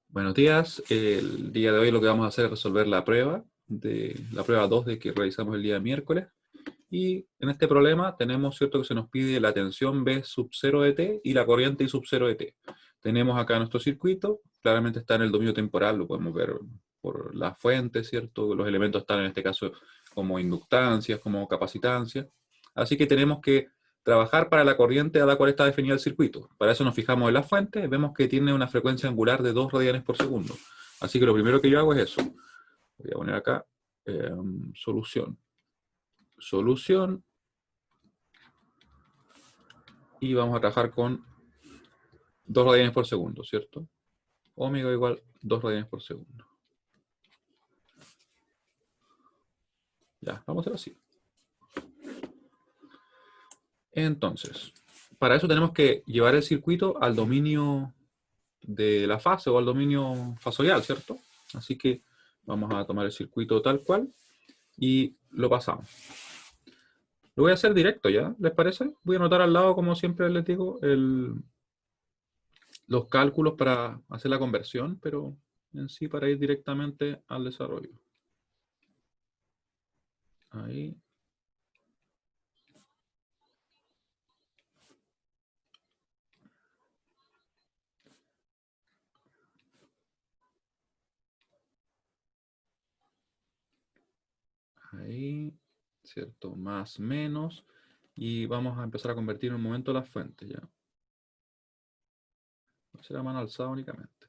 Buenos días. El día de hoy lo que vamos a hacer es resolver la prueba 2 de que realizamos el día miércoles. Y en este problema tenemos, cierto, que se nos pide la tensión B sub 0 de t y la corriente I sub 0 de t. Tenemos acá nuestro circuito, claramente está en el dominio temporal, lo podemos ver por la fuente, ¿cierto? Los elementos están en este caso como inductancias, como capacitancias. Así que tenemos que trabajar para la corriente a la cual está definido el circuito. Para eso nos fijamos en la fuente, vemos que tiene una frecuencia angular de 2 radianes por segundo. Así que lo primero que yo hago es eso. Voy a poner acá solución. Solución. Y vamos a trabajar con 2 radianes por segundo, ¿cierto? Omega igual 2 radianes por segundo. Ya, vamos a hacer así. Entonces, para eso tenemos que llevar el circuito al dominio de la fase o al dominio fasoidal, ¿cierto? Así que vamos a tomar el circuito tal cual y lo pasamos. Lo voy a hacer directo ya, ¿les parece? Voy a anotar al lado, como siempre les digo, los cálculos para hacer la conversión, pero en sí para ir directamente al desarrollo. Ahí. Ahí, ¿cierto? Más, menos. Y vamos a empezar a convertir en un momento las fuentes, ¿ya? Será mano alzada únicamente.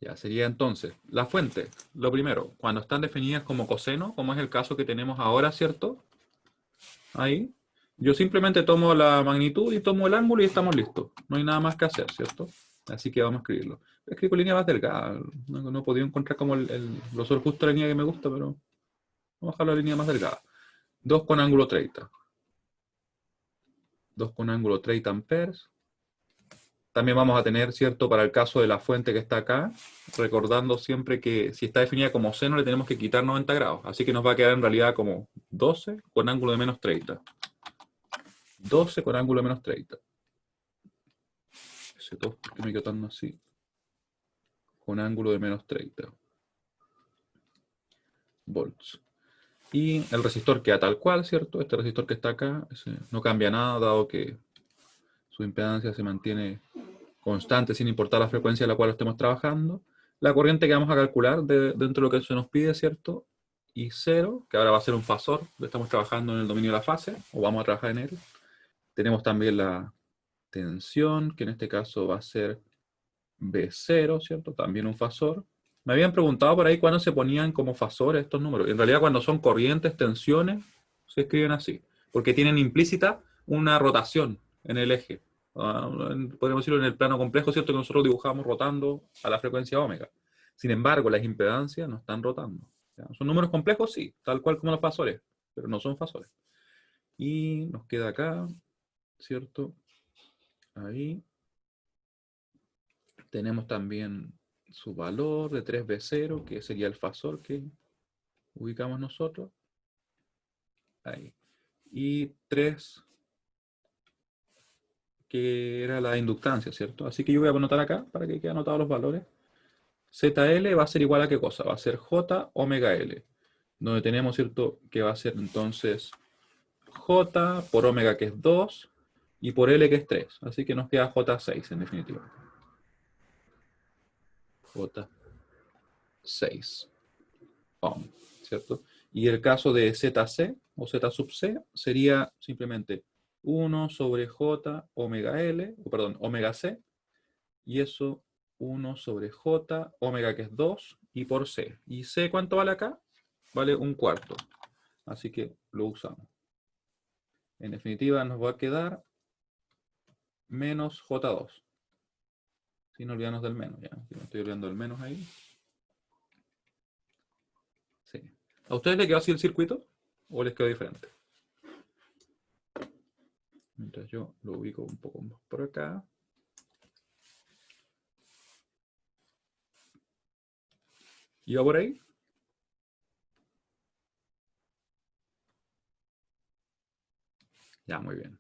Ya, sería entonces, la fuente, lo primero, cuando están definidas como coseno, como es el caso que tenemos ahora, ¿cierto? Ahí, yo simplemente tomo la magnitud y tomo el ángulo y estamos listos. No hay nada más que hacer, ¿cierto? Así que vamos a escribirlo. Escribo con línea más delgada. No he podido encontrar como lo solo justo la línea que me gusta, pero vamos a dejar la línea más delgada. 2 con ángulo 30. 2 con ángulo 30 amperes. También vamos a tener, ¿cierto? Para el caso de la fuente que está acá, recordando siempre que si está definida como seno le tenemos que quitar 90 grados. Así que nos va a quedar en realidad como 12 con ángulo de menos 30. 12 con ángulo de menos 30. Ese 2, ¿por qué me quedo tan así? Con ángulo de menos 30 volts. Y el resistor queda tal cual, ¿cierto? Este resistor que está acá no cambia nada, dado que su impedancia se mantiene constante sin importar la frecuencia a la cual estemos trabajando. La corriente que vamos a calcular dentro de lo que se nos pide, ¿cierto? Y 0, que ahora va a ser un fasor, estamos trabajando en el dominio de la fase, o vamos a trabajar en él. Tenemos también la tensión, que en este caso va a ser B0, ¿cierto? También un fasor. Me habían preguntado por ahí cuándo se ponían como fasores estos números. En realidad cuando son corrientes, tensiones, se escriben así, porque tienen implícita una rotación en el eje. Podríamos decirlo en el plano complejo, ¿cierto? Que nosotros dibujamos rotando a la frecuencia omega. Sin embargo, las impedancias no están rotando. ¿Ya? Son números complejos, sí, tal cual como los fasores, pero no son fasores. Y nos queda acá, ¿cierto? Ahí. Tenemos también su valor de 3B0, que sería el fasor que ubicamos nosotros. Ahí. Y 3, que era la inductancia, ¿cierto? Así que yo voy a anotar acá para que queden anotados los valores. ZL va a ser igual a qué cosa? Va a ser J omega L. Donde tenemos, ¿cierto? Que va a ser entonces J por omega, que es 2, y por L, que es 3. Así que nos queda J6 en definitiva. J6 ohm, ¿cierto? Y el caso de ZC o Z sub C sería simplemente 1 sobre J omega L, o perdón, omega C, y eso 1 sobre J omega, que es 2, y por C. ¿Y C cuánto vale acá? Vale un cuarto. Así que lo usamos. En definitiva nos va a quedar menos J2. Sin olvidarnos del menos, ya. Si no estoy olvidando del menos ahí. Sí. ¿A ustedes les quedó así el circuito? ¿O les quedó diferente? Mientras yo lo ubico un poco más por acá. ¿Iba por ahí? Ya, muy bien.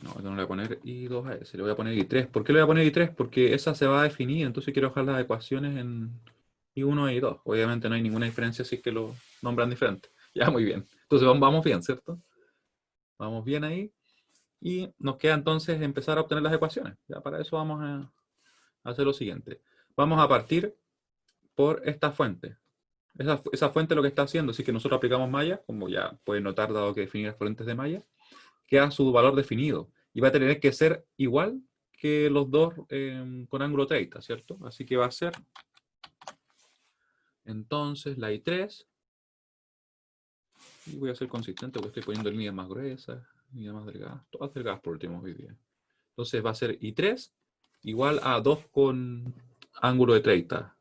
No, no le voy a poner I2 a ese, le voy a poner I3. ¿Por qué le voy a poner I3? Porque esa se va a definir, entonces quiero dejar las ecuaciones en I1 e I2. Obviamente no hay ninguna diferencia si es que lo nombran diferente. Ya, muy bien. Entonces vamos bien, ¿cierto? Vamos bien ahí. Y nos queda entonces empezar a obtener las ecuaciones. Ya para eso vamos a hacer lo siguiente. Vamos a partir por esta fuente. Esa fuente lo que está haciendo, si que nosotros aplicamos malla, como ya pueden notar dado que definir las fuentes de malla, queda su valor definido. Y va a tener que ser igual que los dos con ángulo 30, ¿cierto? Así que va a ser entonces la I3. Y voy a ser consistente porque estoy poniendo líneas más gruesas, líneas más delgadas, todas delgadas por último hoy día. Entonces va a ser I3 igual a 2 con ángulo de 30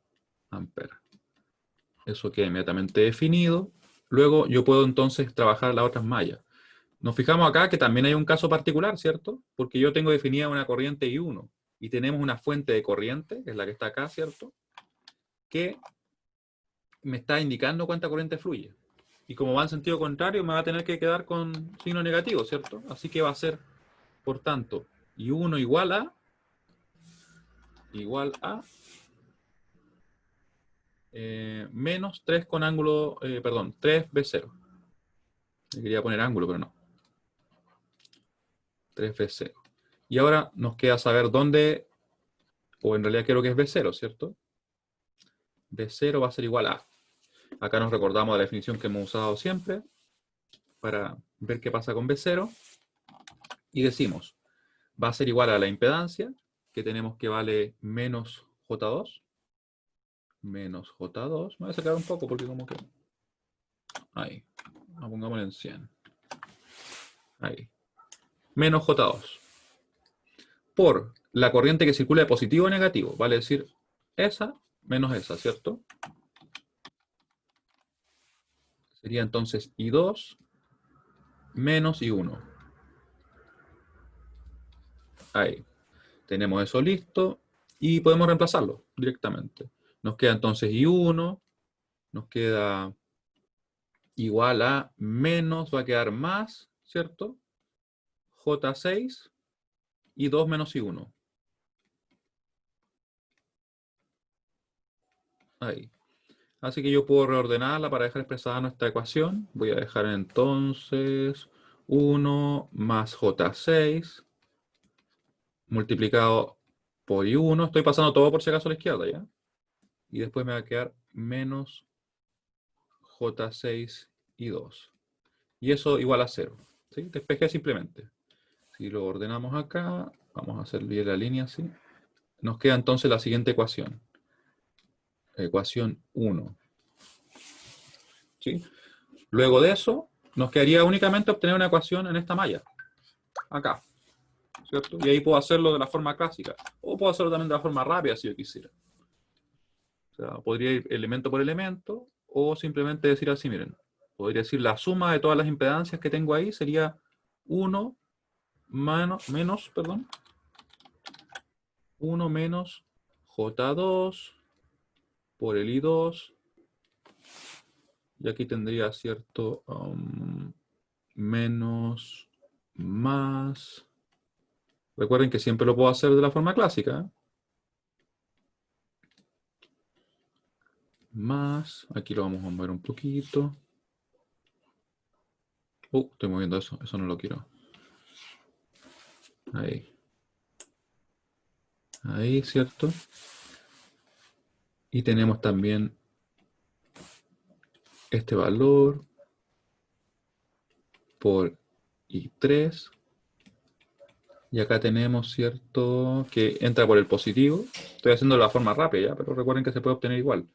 amperes. Eso queda inmediatamente definido. Luego yo puedo entonces trabajar las otras mallas. Nos fijamos acá que también hay un caso particular, ¿cierto? Porque yo tengo definida una corriente I1 y tenemos una fuente de corriente, que es la que está acá, ¿cierto? Que me está indicando cuánta corriente fluye. Y como va en sentido contrario, me va a tener que quedar con signo negativo, ¿cierto? Así que va a ser, por tanto, I1 igual a menos 3 con ángulo, perdón, 3V0. Le quería poner ángulo, pero no. 3V0. Y ahora nos queda saber dónde, o en realidad quiero que es V0, ¿cierto? V0 va a ser igual a. Acá nos recordamos de la definición que hemos usado siempre para ver qué pasa con V0. Y decimos, va a ser igual a la impedancia, que tenemos que vale menos J2. Menos J2. Me voy a sacar un poco porque como que... Ahí. Pongámosle en 100. Ahí. Menos J2. Por la corriente que circula de positivo a negativo. Vale decir, esa menos esa, ¿cierto? Sería entonces I2 menos I1. Ahí. Tenemos eso listo y podemos reemplazarlo directamente. Nos queda entonces I1, nos queda igual a menos, va a quedar más, ¿cierto? J6 y 2 menos I1. Ahí. Así que yo puedo reordenarla para dejar expresada nuestra ecuación. Voy a dejar entonces 1 más J6 multiplicado por I1. Estoy pasando todo por si acaso a la izquierda, ¿ya? Y después me va a quedar menos J6 y 2. Y eso igual a 0. ¿Sí? Despejé simplemente. Si lo ordenamos acá, vamos a hacer bien la línea así. Nos queda entonces la siguiente ecuación. Ecuación 1. ¿Sí? Luego de eso, nos quedaría únicamente obtener una ecuación en esta malla. Acá. ¿Cierto? Y ahí puedo hacerlo de la forma clásica. O puedo hacerlo también de la forma rápida si yo quisiera. O sea, podría ir elemento por elemento. O simplemente decir así, miren. Podría decir la suma de todas las impedancias que tengo ahí sería 1 menos, perdón, 1 menos J2 por el I2. Y aquí tendría, ¿cierto? Menos, más. Recuerden que siempre lo puedo hacer de la forma clásica. ¿Eh? Más, aquí lo vamos a mover un poquito. Estoy moviendo eso no lo quiero. Ahí. Ahí, ¿cierto? Y tenemos también este valor por I3. Y acá tenemos, ¿cierto? Que entra por el positivo. Estoy haciendo de la forma rápida, ¿ya? Pero recuerden que se puede obtener igual.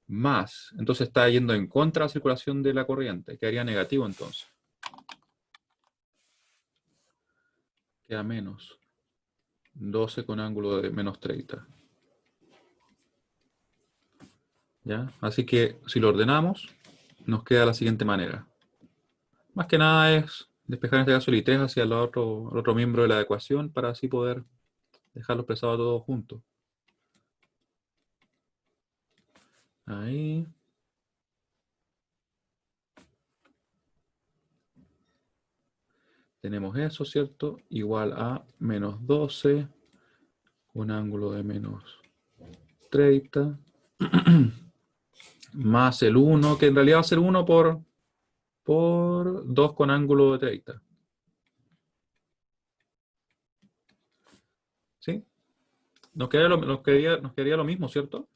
Más. Entonces está yendo en contra de la circulación de la corriente. Quedaría negativo entonces. Queda menos. 12 con ángulo de menos 30. ¿Ya? Así que si lo ordenamos, nos queda de la siguiente manera. Más que nada es despejar en este caso el I3 hacia el otro miembro de la ecuación para así poder dejarlo expresado todo junto. Ahí. tenemos eso, ¿cierto? Igual a menos 12, un ángulo de menos 30, más el 1, que en realidad va a ser 1 por 2 con ángulo de 30. ¿Sí? Nos quedaría lo mismo, ¿cierto?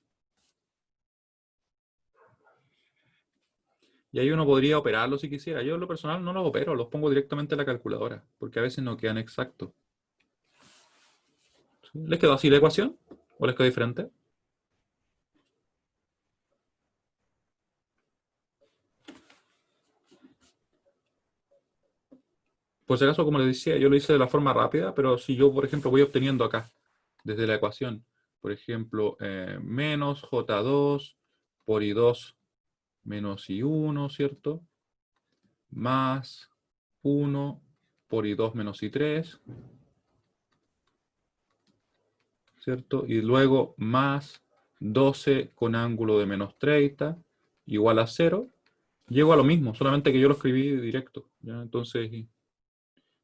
Y ahí uno podría operarlo si quisiera. Yo en lo personal no los opero, los pongo directamente en la calculadora, porque a veces no quedan exactos. ¿Sí? ¿Les quedó así la ecuación? ¿O les quedó diferente? Por si acaso, como les decía, yo lo hice de la forma rápida, pero si yo, por ejemplo, voy obteniendo acá, desde la ecuación, por ejemplo, menos J2 por I2 menos I1, ¿cierto? Más 1 por I2 menos I3, ¿cierto? Y luego más 12 con ángulo de menos 30, igual a 0. Llego a lo mismo, solamente que yo lo escribí directo, ¿ya? Entonces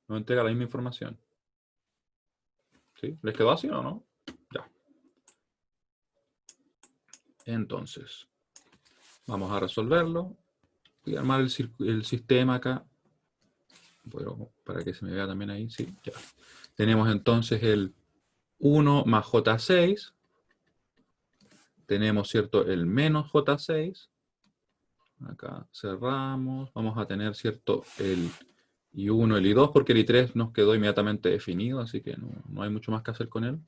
nos entrega la misma información. ¿Sí? ¿Les quedó así o no? Ya. Entonces, vamos a resolverlo. Voy a armar el sistema acá. Bueno, para que se me vea también ahí, sí, ya. Tenemos entonces el 1 más J6. Tenemos, ¿cierto? El menos J6. Acá cerramos. Vamos a tener, ¿cierto? El I1, el I2, porque el I3 nos quedó inmediatamente definido, así que no hay mucho más que hacer con él.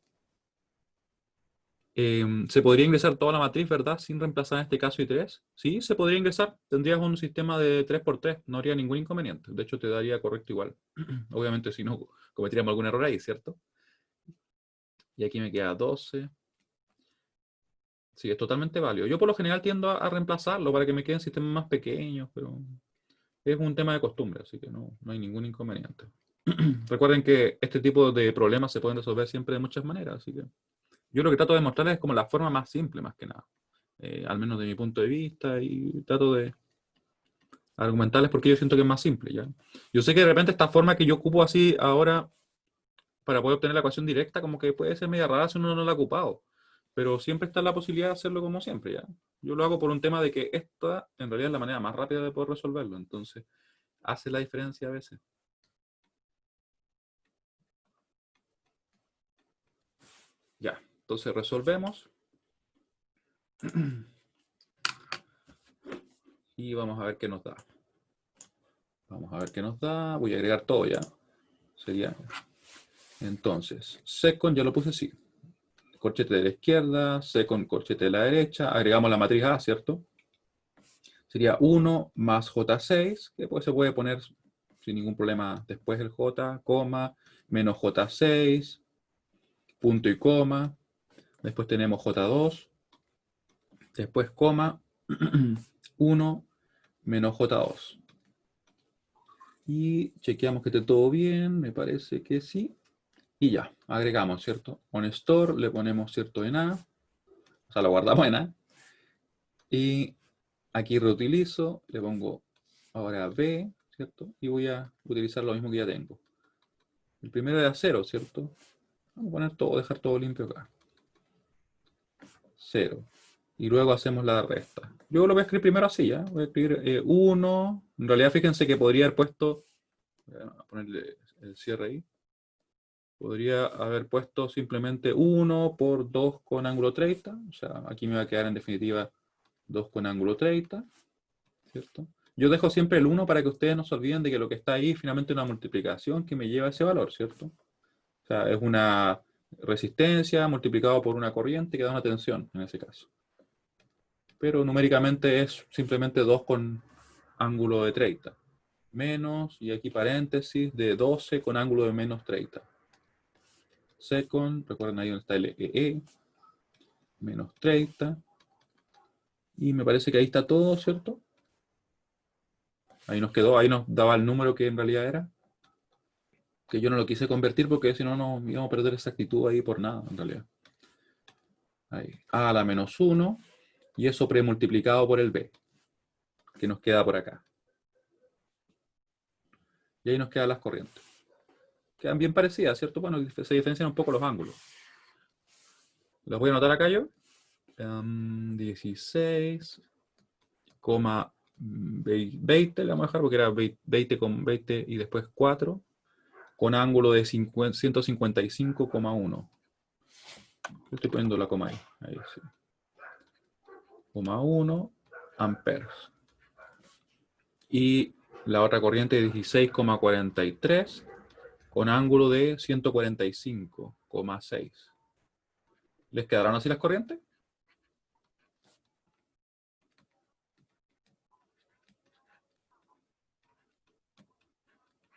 Se podría ingresar toda la matriz, ¿verdad? Sin reemplazar en este caso I3. Sí, se podría ingresar. Tendrías un sistema de 3×3. No habría ningún inconveniente. De hecho, te daría correcto igual. Obviamente, si no, cometeríamos algún error ahí, ¿cierto? Y aquí me queda 12. Sí, es totalmente válido. Yo por lo general tiendo a reemplazarlo para que me queden sistemas más pequeños, pero es un tema de costumbre, así que no hay ningún inconveniente. Recuerden que este tipo de problemas se pueden resolver siempre de muchas maneras, así que yo lo que trato de mostrarles es como la forma más simple, más que nada. Al menos de mi punto de vista, y trato de argumentarles porque yo siento que es más simple, ¿ya? Yo sé que de repente esta forma que yo ocupo así ahora para poder obtener la ecuación directa, como que puede ser media rara si uno no la ha ocupado, pero siempre está la posibilidad de hacerlo como siempre, ¿ya? Yo lo hago por un tema de que esta en realidad es la manera más rápida de poder resolverlo, entonces hace la diferencia a veces. Ya, entonces resolvemos. Y vamos a ver qué nos da. Vamos a ver qué nos da. Voy a agregar todo ya. Sería. Entonces, second ya lo puse así. Corchete de la izquierda, second corchete de la derecha. Agregamos la matriz A, ¿cierto? Sería 1 más J6, que pues se puede poner sin ningún problema después el J, coma, menos J6, punto y coma. Después tenemos J2, después coma, 1 menos J2. Y chequeamos que esté todo bien, me parece que sí. Y ya, agregamos, ¿cierto? On store, le ponemos, ¿cierto? En A, o sea, lo guardamos en A. Y aquí reutilizo, le pongo ahora B, ¿cierto? Y voy a utilizar lo mismo que ya tengo. El primero era 0, ¿cierto? Vamos a poner todo, dejar todo limpio acá. 0. Y luego hacemos la resta. Yo lo voy a escribir primero así, ¿ya? Voy a escribir 1. En realidad, fíjense que podría haber puesto, voy a ponerle el cierre ahí. Podría haber puesto simplemente 1 por 2 con ángulo 30. O sea, aquí me va a quedar en definitiva 2 con ángulo 30. ¿Cierto? Yo dejo siempre el 1 para que ustedes no se olviden de que lo que está ahí finalmente es una multiplicación que me lleva a ese valor, ¿cierto? O sea, es una resistencia multiplicado por una corriente que da una tensión en ese caso. Pero numéricamente es simplemente 2 con ángulo de 30. Menos, y aquí paréntesis, de 12 con ángulo de menos 30. Second, recuerden ahí donde está el EE, menos 30. Y me parece que ahí está todo, ¿cierto? Ahí nos quedó, ahí nos daba el número que en realidad era. Que yo no lo quise convertir porque si no, no íbamos a perder esa actitud ahí por nada, en realidad. Ahí. A a la menos 1, y eso premultiplicado por el B, que nos queda por acá. Y ahí nos quedan las corrientes. Quedan bien parecidas, ¿cierto? Bueno, se diferencian un poco los ángulos. Los voy a anotar acá yo. 16,20 le vamos a dejar porque era 20 con 20 y después 4 con ángulo de 155,1. Estoy poniendo la coma ahí. Ahí sí. 1 amperes. Y la otra corriente de 16,43 con ángulo de 145,6. ¿Les quedaron así las corrientes?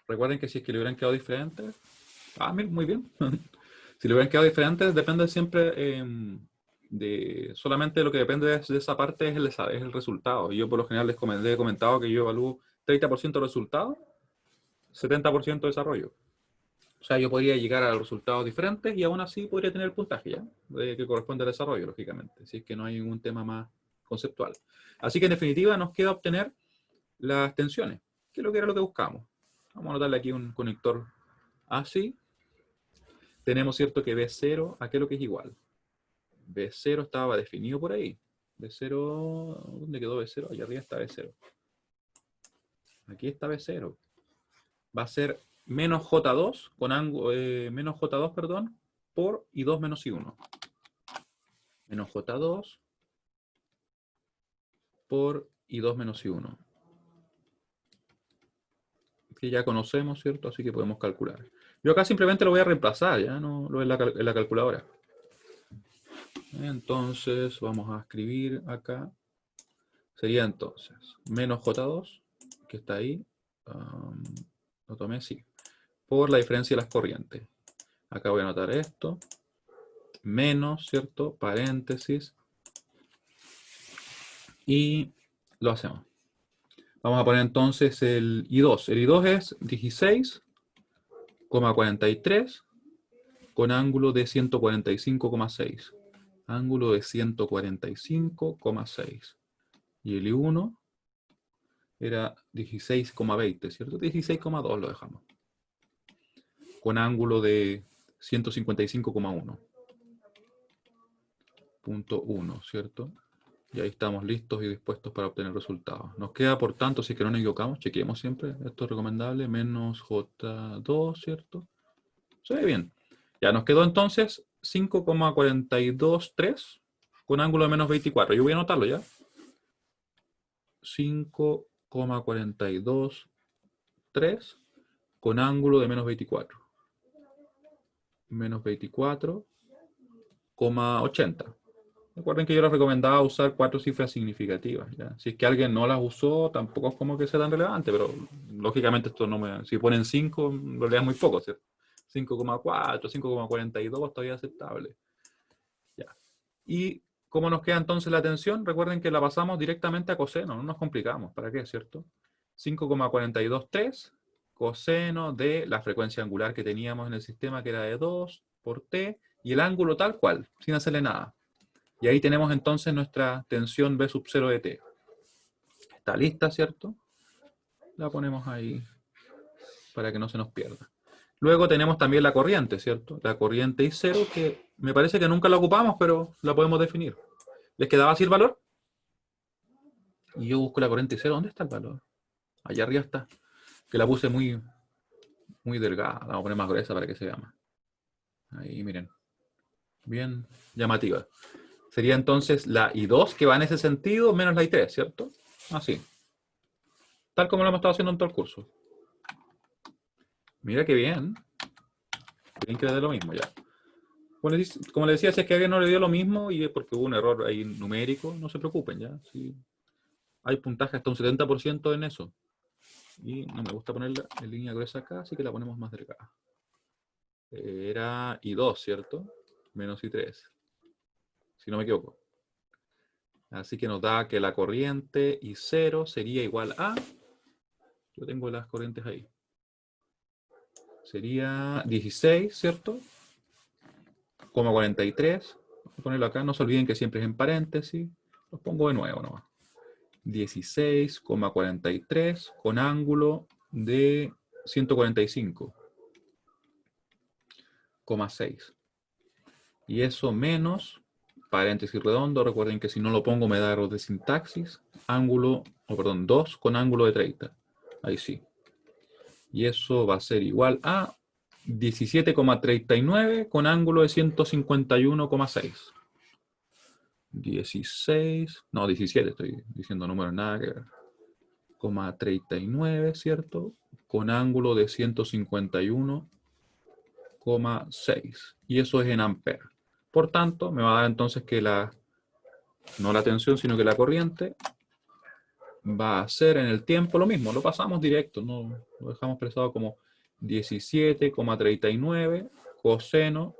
Recuerden que si es que le hubieran quedado diferentes, muy bien. Si le hubieran quedado diferentes, depende siempre de solamente lo que depende de esa parte es el resultado. Yo por lo general les he comentado que yo evalúo 30% de resultado, 70% de desarrollo. O sea, yo podría llegar a resultados diferentes y aún así podría tener el puntaje ya, que corresponde al desarrollo, lógicamente, si es que no hay ningún tema más conceptual. Así que en definitiva nos queda obtener las tensiones, que es lo que era lo que buscamos. Vamos a anotarle aquí un conector así. Tenemos, ¿cierto?, que B0, ¿a qué es lo que es igual? B0 estaba definido por ahí. B0, ¿dónde quedó B0? Allá arriba está B0. Aquí está B0. Va a ser menos J2, con ángulo, menos J2, perdón, por I2 menos I1. Menos J2 por I2 menos I1. Que ya conocemos, ¿cierto? Así que podemos calcular. Yo acá simplemente lo voy a reemplazar, ya no lo en la calculadora. Entonces, vamos a escribir acá. Sería entonces menos J2, que está ahí. Lo tomé, sí. Por la diferencia de las corrientes. Acá voy a anotar esto. Menos, ¿cierto? Paréntesis. Y lo hacemos. Vamos a poner entonces el I2. El I2 es 16,43 con ángulo de 145,6. Ángulo de 145,6. Y el I1 era 16,20, ¿cierto? 16,2 lo dejamos. Con ángulo de 155,1. Punto 1, ¿cierto? Y ahí estamos listos y dispuestos para obtener resultados. Nos queda, por tanto, si es que no nos equivocamos, chequeemos siempre, esto es recomendable, menos J2, ¿cierto? Se ve bien. Ya nos quedó entonces 5,423 con ángulo de menos 24. Yo voy a anotarlo ya. 5,423 con ángulo de menos 24. Menos 24,80. Recuerden que yo les recomendaba usar 4 cifras significativas, ¿ya? Si es que alguien no las usó, tampoco es como que sea tan relevante, pero lógicamente esto no me... Si ponen 5, en realidad es muy poco, ¿cierto? 5,4, 5,42 todavía aceptable. Ya. Y ¿cómo nos queda entonces la tensión? Recuerden que la pasamos directamente a coseno, no nos complicamos. ¿Para qué, cierto? 5,423 coseno de la frecuencia angular que teníamos en el sistema, que era de 2 por t, y el ángulo tal cual, sin hacerle nada. Y ahí tenemos entonces nuestra tensión B sub 0 de t. Está lista, ¿cierto? La ponemos ahí para que no se nos pierda. Luego tenemos también la corriente, ¿cierto? La corriente I0, que me parece que nunca la ocupamos, pero la podemos definir. ¿Les quedaba así el valor? Y yo busco la corriente I0. ¿Dónde está el valor? Allá arriba está. Que la puse muy, muy delgada. La vamos a poner más gruesa para que se vea más. Ahí, miren. Bien llamativa. Sería entonces la I2 que va en ese sentido menos la I3, ¿cierto? Así. Tal como lo hemos estado haciendo en todo el curso. Mira qué bien. Bien que le dé lo mismo ya. Como le decía, si es que a alguien no le dio lo mismo y es porque hubo un error ahí numérico, no se preocupen ya. Sí. Hay puntaje hasta un 70% en eso. Y no me gusta ponerla en línea gruesa acá, así que la ponemos más delgada. Era I2, ¿cierto? Menos I3. Si no me equivoco. Así que nos da que la corriente I0 sería igual a... Yo tengo las corrientes ahí. Sería 16, ¿cierto? 43. Voy a ponerlo acá. No se olviden que siempre es en paréntesis. Los pongo de nuevo nomás. 16,43 con ángulo de 145,6. Y eso menos, paréntesis redondo, recuerden que si no lo pongo me da error de sintaxis, ángulo, perdón, 2 con ángulo de 30. Ahí sí. Y eso va a ser igual a 17,39 con ángulo de 151,6. 16, no, 17, estoy diciendo números nada que ver. 39, ¿cierto? Con ángulo de 151,6. Y eso es en amperes. Por tanto, me va a dar entonces que no la tensión, sino que la corriente va a ser en el tiempo lo mismo. Lo pasamos directo, no lo dejamos expresado como 17,39 coseno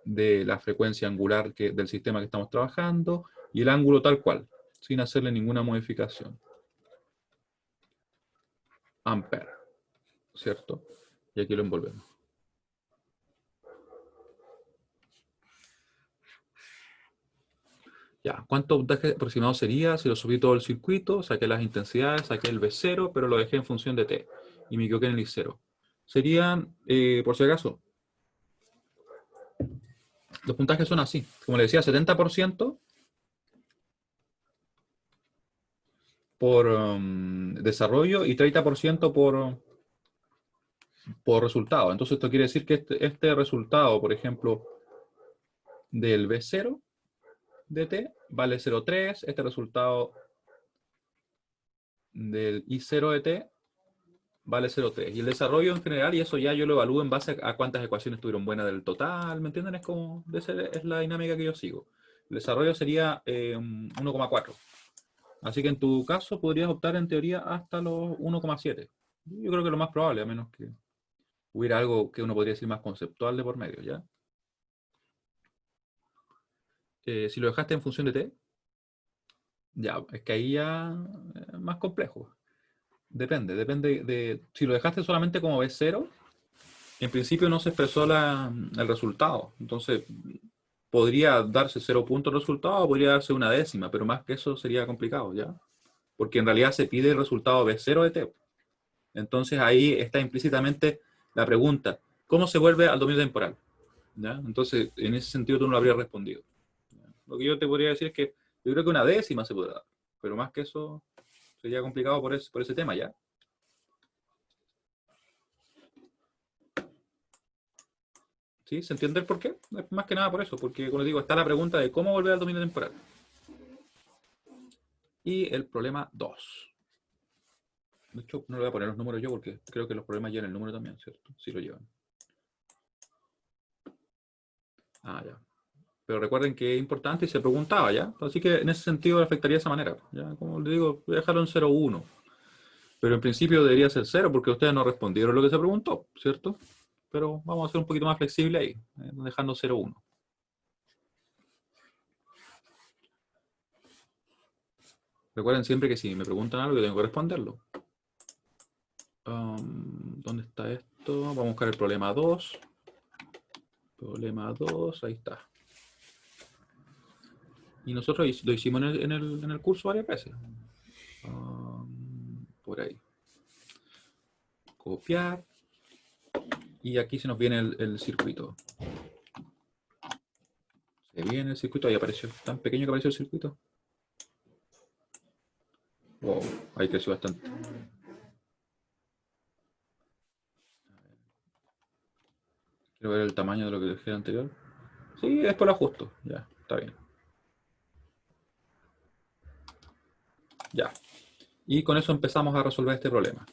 de la frecuencia angular del sistema que estamos trabajando y el ángulo tal cual, sin hacerle ninguna modificación. Ampere, ¿cierto? Y aquí lo envolvemos. Ya, ¿cuánto voltaje aproximado sería si lo subí todo el circuito? Saqué las intensidades, saqué el V0, pero lo dejé en función de T. Y me equivoqué en el I0. Serían, por si acaso, los puntajes son así. Como le decía, 70% por desarrollo y 30% por resultado. Entonces esto quiere decir que este resultado, por ejemplo, del V0 de T vale 0,3. Este resultado del I0 de T vale 0,3. Y el desarrollo en general, y eso ya yo lo evalúo en base a cuántas ecuaciones tuvieron buenas del total, ¿me entienden? Es la dinámica que yo sigo. El desarrollo sería 1,4. Así que en tu caso podrías optar en teoría hasta los 1,7. Yo creo que es lo más probable, a menos que hubiera algo que uno podría decir más conceptual de por medio, ¿ya? Si lo dejaste en función de T, ya, es que ahí ya es más complejo. Depende de... Si lo dejaste solamente como B0, en principio no se expresó el resultado. Entonces, podría darse 0 puntos el resultado, podría darse una décima, pero más que eso sería complicado, ¿ya? Porque en realidad se pide el resultado B0 de T. Entonces ahí está implícitamente la pregunta, ¿cómo se vuelve al dominio temporal? ¿Ya? Entonces, en ese sentido tú no lo habrías respondido. ¿Ya? Lo que yo te podría decir es que yo creo que una décima se puede dar, pero más que eso sería complicado por ese tema, ¿ya? ¿Sí? ¿Se entiende el por qué? Más que nada por eso, porque, como les digo, está la pregunta de cómo volver al dominio temporal. Y el problema 2. De hecho, no le voy a poner los números yo porque creo que los problemas llevan el número también, ¿cierto? Sí lo llevan. Ah, ya. Pero recuerden que es importante y se preguntaba, ¿ya? Así que en ese sentido le afectaría de esa manera. ¿Ya? Como les digo, voy a dejarlo en 0,1. Pero en principio debería ser 0 porque ustedes no respondieron lo que se preguntó, ¿cierto? Pero vamos a ser un poquito más flexible ahí, dejando 0,1. Recuerden siempre que si me preguntan algo, yo tengo que responderlo. ¿Dónde está esto? Vamos a buscar el problema 2. Problema 2, ahí está. Y nosotros lo hicimos en el curso varias veces. Por ahí. Copiar. Y aquí se nos viene el circuito. Se viene el circuito, ahí apareció. Tan pequeño que apareció el circuito. Wow, ahí creció bastante. Quiero ver el tamaño de lo que dejé anterior. Sí, después lo ajusto. Ya, está bien. Ya. Y con eso empezamos a resolver este problema.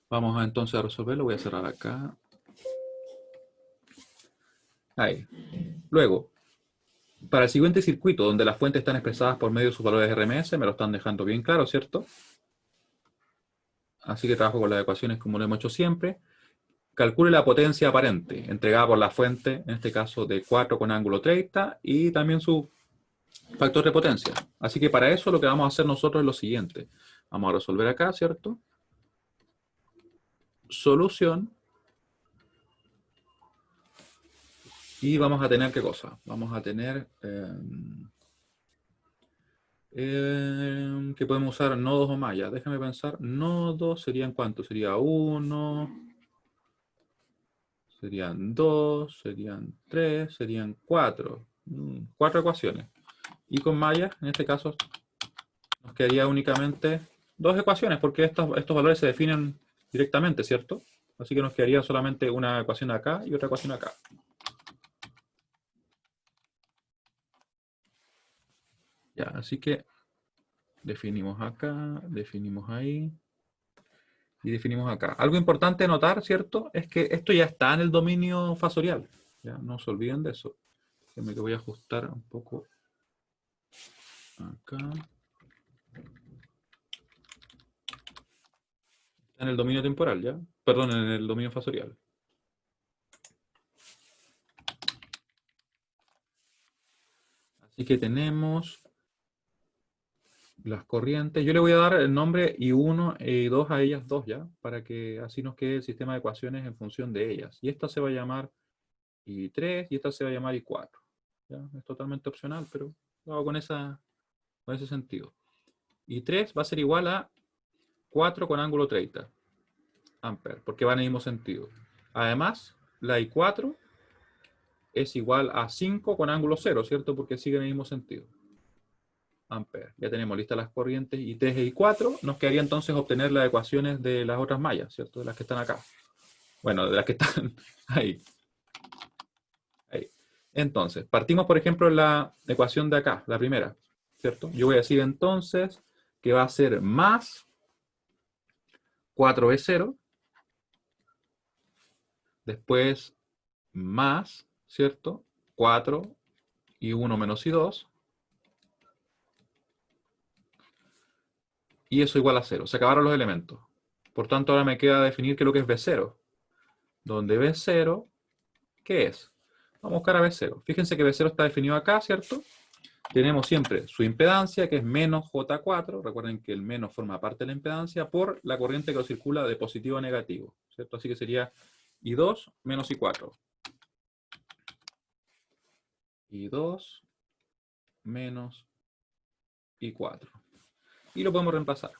Vamos entonces a resolverlo. Voy a cerrar acá. Ahí. Luego, para el siguiente circuito, donde las fuentes están expresadas por medio de sus valores RMS, me lo están dejando bien claro, ¿cierto? Así que trabajo con las ecuaciones como lo hemos hecho siempre. Calcule la potencia aparente entregada por la fuente, en este caso de 4 con ángulo 30, y también su factor de potencia. Así que para eso lo que vamos a hacer nosotros es lo siguiente. Vamos a resolver acá, ¿cierto? Solución. Y vamos a tener, ¿qué cosa? Vamos a tener Que podemos usar nodos o más. Ya, déjame pensar. Nodos serían ¿cuántos? Sería 1, serían 2, serían 3, serían 4. 4 ecuaciones. Y con mallas, en este caso, nos quedaría únicamente 2 ecuaciones, porque estos valores se definen directamente, ¿cierto? Así que nos quedaría solamente una ecuación acá y otra ecuación acá. Ya, así que definimos acá, definimos ahí y definimos acá. Algo importante notar, ¿cierto? Es que esto ya está en el dominio fasorial. Ya, no se olviden de eso. Déjenme que voy a ajustar un poco acá. Está en el dominio temporal, ¿ya? Perdón, en el dominio fasorial. Así que tenemos las corrientes. Yo le voy a dar el nombre I1 e I2 a ellas dos, ¿ya? Para que así nos quede el sistema de ecuaciones en función de ellas. Y esta se va a llamar I3 y esta se va a llamar I4. ¿Ya? Es totalmente opcional, pero lo hago con ese sentido. I3 va a ser igual a 4 con ángulo 30 amperes, porque va en el mismo sentido. Además, la I4 es igual a 5 con ángulo 0, ¿cierto? Porque sigue en el mismo sentido. Amperes. Ya tenemos listas las corrientes I3 e I4. Nos quedaría entonces obtener las ecuaciones de las otras mallas, ¿cierto? De las que están acá. Bueno, de las que están ahí. Ahí. Entonces, partimos, por ejemplo, en la ecuación de acá, la primera, ¿cierto? Yo voy a decir entonces que va a ser más 4B0, después más, ¿cierto? 4 y 1 menos I2, y eso igual a 0. Se acabaron los elementos. Por tanto, ahora me queda definir qué es lo que es B0. Donde B0, ¿qué es? Vamos a buscar a B0. Fíjense que B0 está definido acá, ¿cierto? Tenemos siempre su impedancia, que es menos J4. Recuerden que el menos forma parte de la impedancia por la corriente que circula de positivo a negativo, ¿cierto? Así que sería I2 menos I4. I2 menos I4. Y lo podemos reemplazar.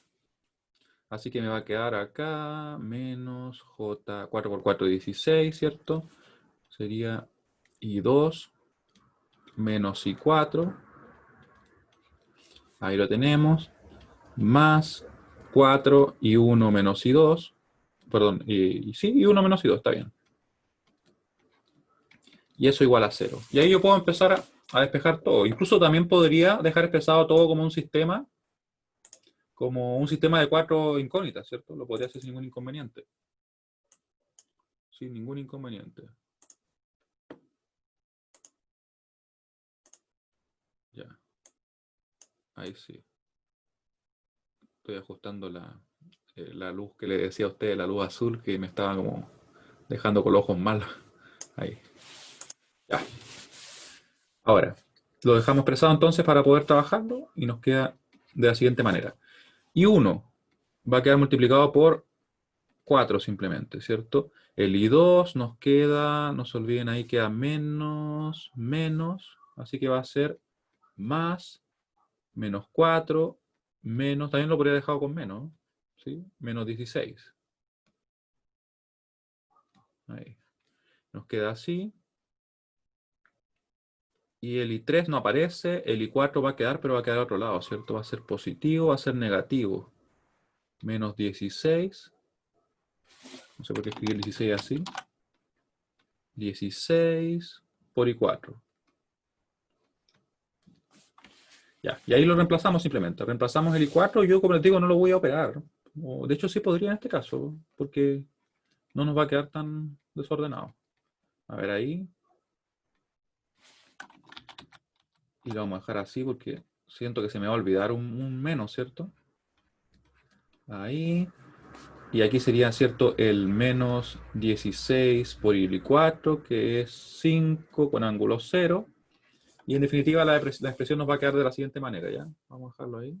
Así que me va a quedar acá menos J, 4 por 4, 16, ¿cierto? Sería I2 menos I4. Ahí lo tenemos. Más 4 y 1 menos I2. Perdón, sí, y 1 menos I2, está bien. Y eso igual a 0. Y ahí yo puedo empezar a despejar todo. Incluso también podría dejar expresado todo como un sistema de 4 incógnitas, ¿cierto? Lo podría hacer sin ningún inconveniente. Sin ningún inconveniente. Ya. Ahí sí. Estoy ajustando la luz que le decía a usted, la luz azul, que me estaba como dejando con los ojos mal. Ahí. Ya. Ahora, lo dejamos expresado entonces para poder trabajarlo y nos queda de la siguiente manera. Y 1 va a quedar multiplicado por 4 simplemente, ¿cierto? El I2 nos queda, no se olviden ahí, queda menos, menos, así que va a ser más, menos 4, menos, también lo podría haber dejado con menos, ¿sí? Menos 16. Ahí. Nos queda así. Y el I3 no aparece, el I4 va a quedar, pero va a quedar al otro lado, ¿cierto? Va a ser positivo, va a ser negativo. Menos 16. No sé por qué escribí el 16 así. 16 por I4. Ya, y ahí lo reemplazamos simplemente. Reemplazamos el I4, yo como les digo no lo voy a operar. De hecho sí podría en este caso, porque no nos va a quedar tan desordenado. A ver ahí. Y lo vamos a dejar así porque siento que se me va a olvidar un menos, ¿cierto? Ahí. Y aquí sería, ¿cierto? El menos 16 por I4, que es 5 con ángulo 0. Y en definitiva la expresión nos va a quedar de la siguiente manera, ¿ya? Vamos a dejarlo ahí.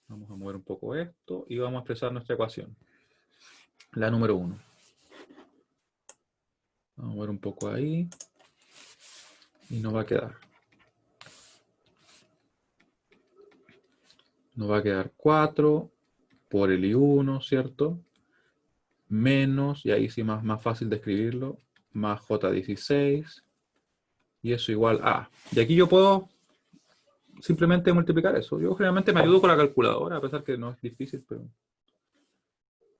Vamos a mover un poco esto y vamos a expresar nuestra ecuación. La número 1. Vamos a mover un poco ahí. Y nos va a quedar. nos va a quedar 4 por el I1, ¿cierto? Menos, y ahí sí más fácil de escribirlo, más J16, y eso igual a. Y aquí yo puedo simplemente multiplicar eso. Yo generalmente me ayudo con la calculadora, a pesar que no es difícil, pero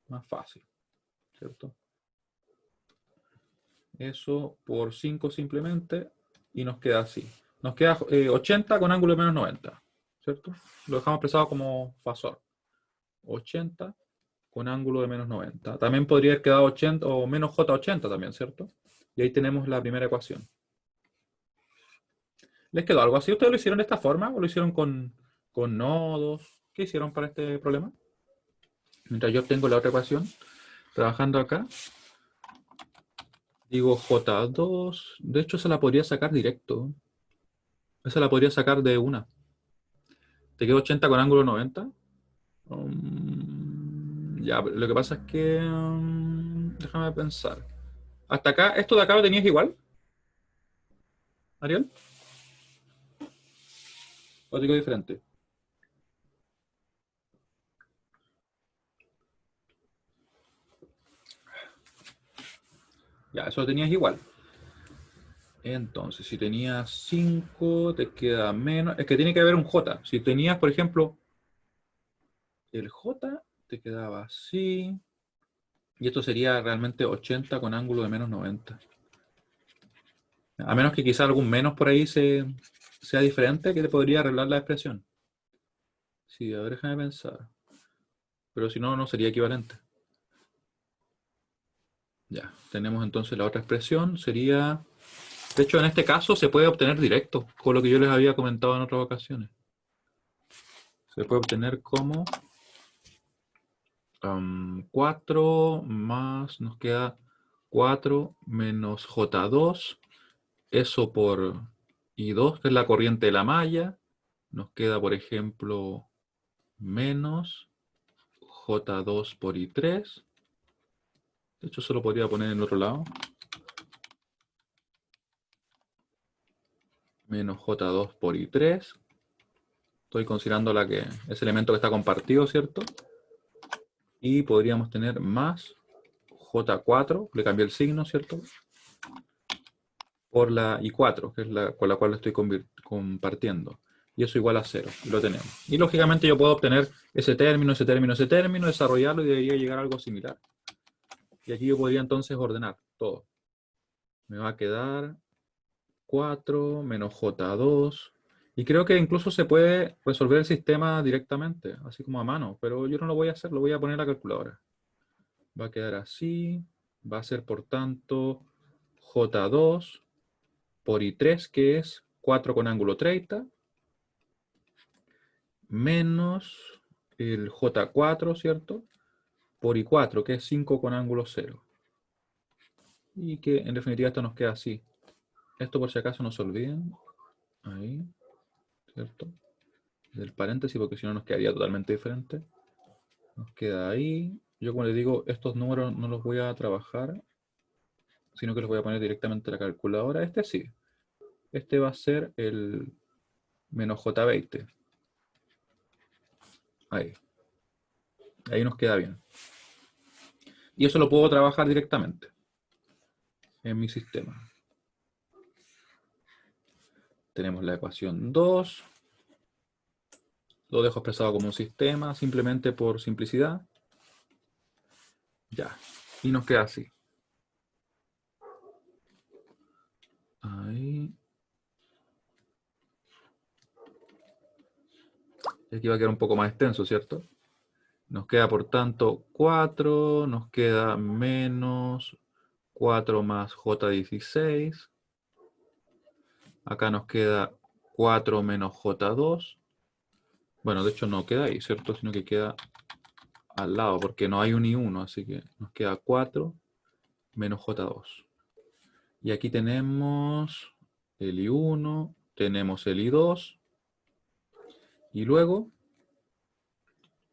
más fácil, ¿cierto? Eso por 5 simplemente, y nos queda así. Nos queda 80 con ángulo de menos 90, ¿cierto? Lo dejamos expresado como fasor. 80 con ángulo de menos 90. También podría haber quedado 80 o menos J80 también, ¿cierto? Y ahí tenemos la primera ecuación. ¿Les quedó algo así? ¿Ustedes lo hicieron de esta forma o lo hicieron con nodos? ¿Qué hicieron para este problema? Mientras yo obtengo la otra ecuación, trabajando acá, digo J2, de hecho se la podría sacar directo. Esa la podría sacar de una. ¿Te quedó 80 con ángulo 90? Ya, lo que pasa es que... déjame pensar. Hasta acá, ¿esto de acá lo tenías igual, Ariel? ¿O te quedó diferente? Ya, eso lo tenías igual. Entonces, si tenías 5, te queda menos. Es que tiene que haber un J. Si tenías, por ejemplo, el J, te quedaba así. Y esto sería realmente 80 con ángulo de menos 90. A menos que quizá algún menos por ahí sea diferente, que te podría arreglar la expresión. Sí, a ver, déjame pensar. Pero si no, no sería equivalente. Ya, tenemos entonces la otra expresión. Sería... De hecho, en este caso se puede obtener directo, con lo que yo les había comentado en otras ocasiones. Se puede obtener como 4 más, nos queda 4 menos J2, eso por I2, que es la corriente de la malla. Nos queda, por ejemplo, menos J2 por I3. De hecho, eso lo podría poner en el otro lado. Menos J2 por I3. Estoy considerando ese elemento que está compartido, ¿cierto? Y podríamos tener más J4, le cambié el signo, ¿cierto? Por la I4, que es con la cual lo estoy compartiendo. Y eso igual a 0, y lo tenemos. Y lógicamente yo puedo obtener ese término, desarrollarlo y debería llegar a algo similar. Y aquí yo podría entonces ordenar todo. Me va a quedar 4 menos J2. Y creo que incluso se puede resolver el sistema directamente, así como a mano. Pero yo no lo voy a hacer, lo voy a poner en la calculadora. Va a quedar así. Va a ser, por tanto, J2 por I3, que es 4 con ángulo 30, menos el J4, ¿cierto? Por I4, que es 5 con ángulo 0. Y que en definitiva esto nos queda así. Esto por si acaso no se olviden. Ahí, ¿cierto? Del paréntesis, porque si no nos quedaría totalmente diferente. Nos queda ahí. Yo, como les digo, estos números no los voy a trabajar, sino que los voy a poner directamente en la calculadora. Este sí. Este va a ser el menos J20. Ahí. Ahí nos queda bien. Y eso lo puedo trabajar directamente en mi sistema. Tenemos la ecuación 2. Lo dejo expresado como un sistema, simplemente por simplicidad. Ya. Y nos queda así. Ahí. Y aquí va a quedar un poco más extenso, ¿cierto? Nos queda, por tanto, 4. Nos queda menos 4 más J16. Acá nos queda 4 menos J2. Bueno, de hecho no queda ahí, ¿cierto? Sino que queda al lado, porque no hay un I1, así que nos queda 4 menos J2. Y aquí tenemos el I1, tenemos el I2, y luego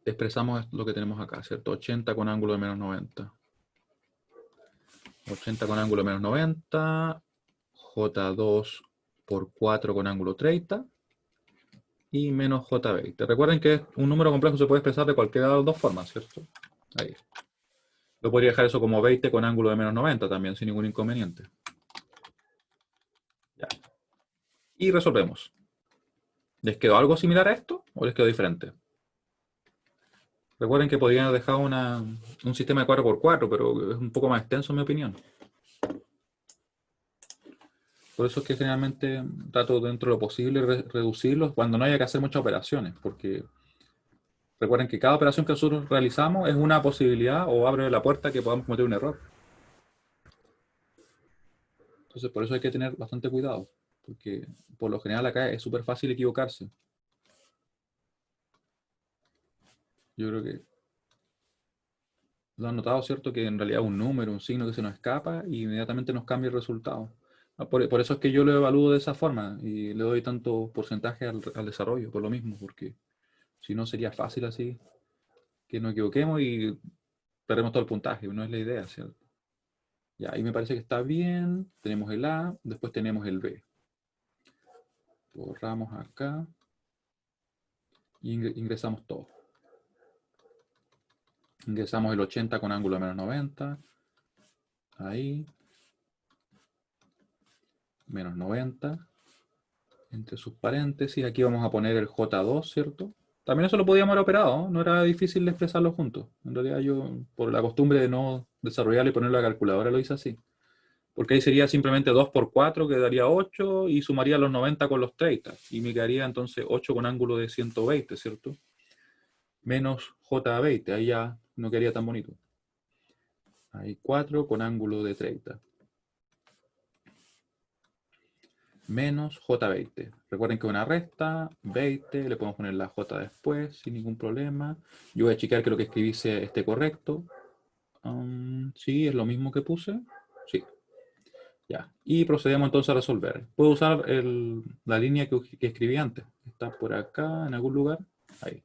expresamos lo que tenemos acá, ¿cierto? 80 con ángulo de menos 90. 80 con ángulo de menos 90, J2 por 4 con ángulo 30, y menos J20. Recuerden que un número complejo se puede expresar de cualquiera de las dos formas, ¿cierto? Ahí. Yo podría dejar eso como 20 con ángulo de menos 90 también, sin ningún inconveniente. Ya. Y resolvemos. ¿Les quedó algo similar a esto o les quedó diferente? Recuerden que podrían haber dejado un sistema de 4x4, pero es un poco más extenso en mi opinión. Por eso es que generalmente trato dentro de lo posible reducirlos cuando no haya que hacer muchas operaciones, porque recuerden que cada operación que nosotros realizamos es una posibilidad o abre la puerta a que podamos cometer un error. Entonces por eso hay que tener bastante cuidado, porque por lo general acá es súper fácil equivocarse. Yo creo que lo han notado, ¿cierto? Que en realidad un número, un signo que se nos escapa y inmediatamente nos cambia el resultado. Por eso es que yo lo evalúo de esa forma y le doy tanto porcentaje al desarrollo, por lo mismo, porque si no sería fácil así, que nos equivoquemos y perdemos todo el puntaje, no es la idea, ¿cierto? Ya, ahí me parece que está bien, tenemos el A, después tenemos el B. Borramos acá y ingresamos todo. Ingresamos el 80 con ángulo de menos 90, ahí, menos 90, entre sus paréntesis, aquí vamos a poner el J2, ¿cierto? También eso lo podíamos haber operado, no era difícil de expresarlo juntos. En realidad yo, por la costumbre de no desarrollarlo y ponerlo a la calculadora, lo hice así. Porque ahí sería simplemente 2 por 4, que daría 8, y sumaría los 90 con los 30. Y me quedaría entonces 8 con ángulo de 120, ¿cierto? Menos J20, ahí ya no quedaría tan bonito. Ahí 4 con ángulo de 30. Menos J20. Recuerden que una resta, 20, le podemos poner la J después, sin ningún problema. Yo voy a chequear que lo que escribí esté correcto. Sí, es lo mismo que puse. Sí. Ya. Y procedemos entonces a resolver. Puedo usar la línea que escribí antes. Está por acá, en algún lugar. Ahí.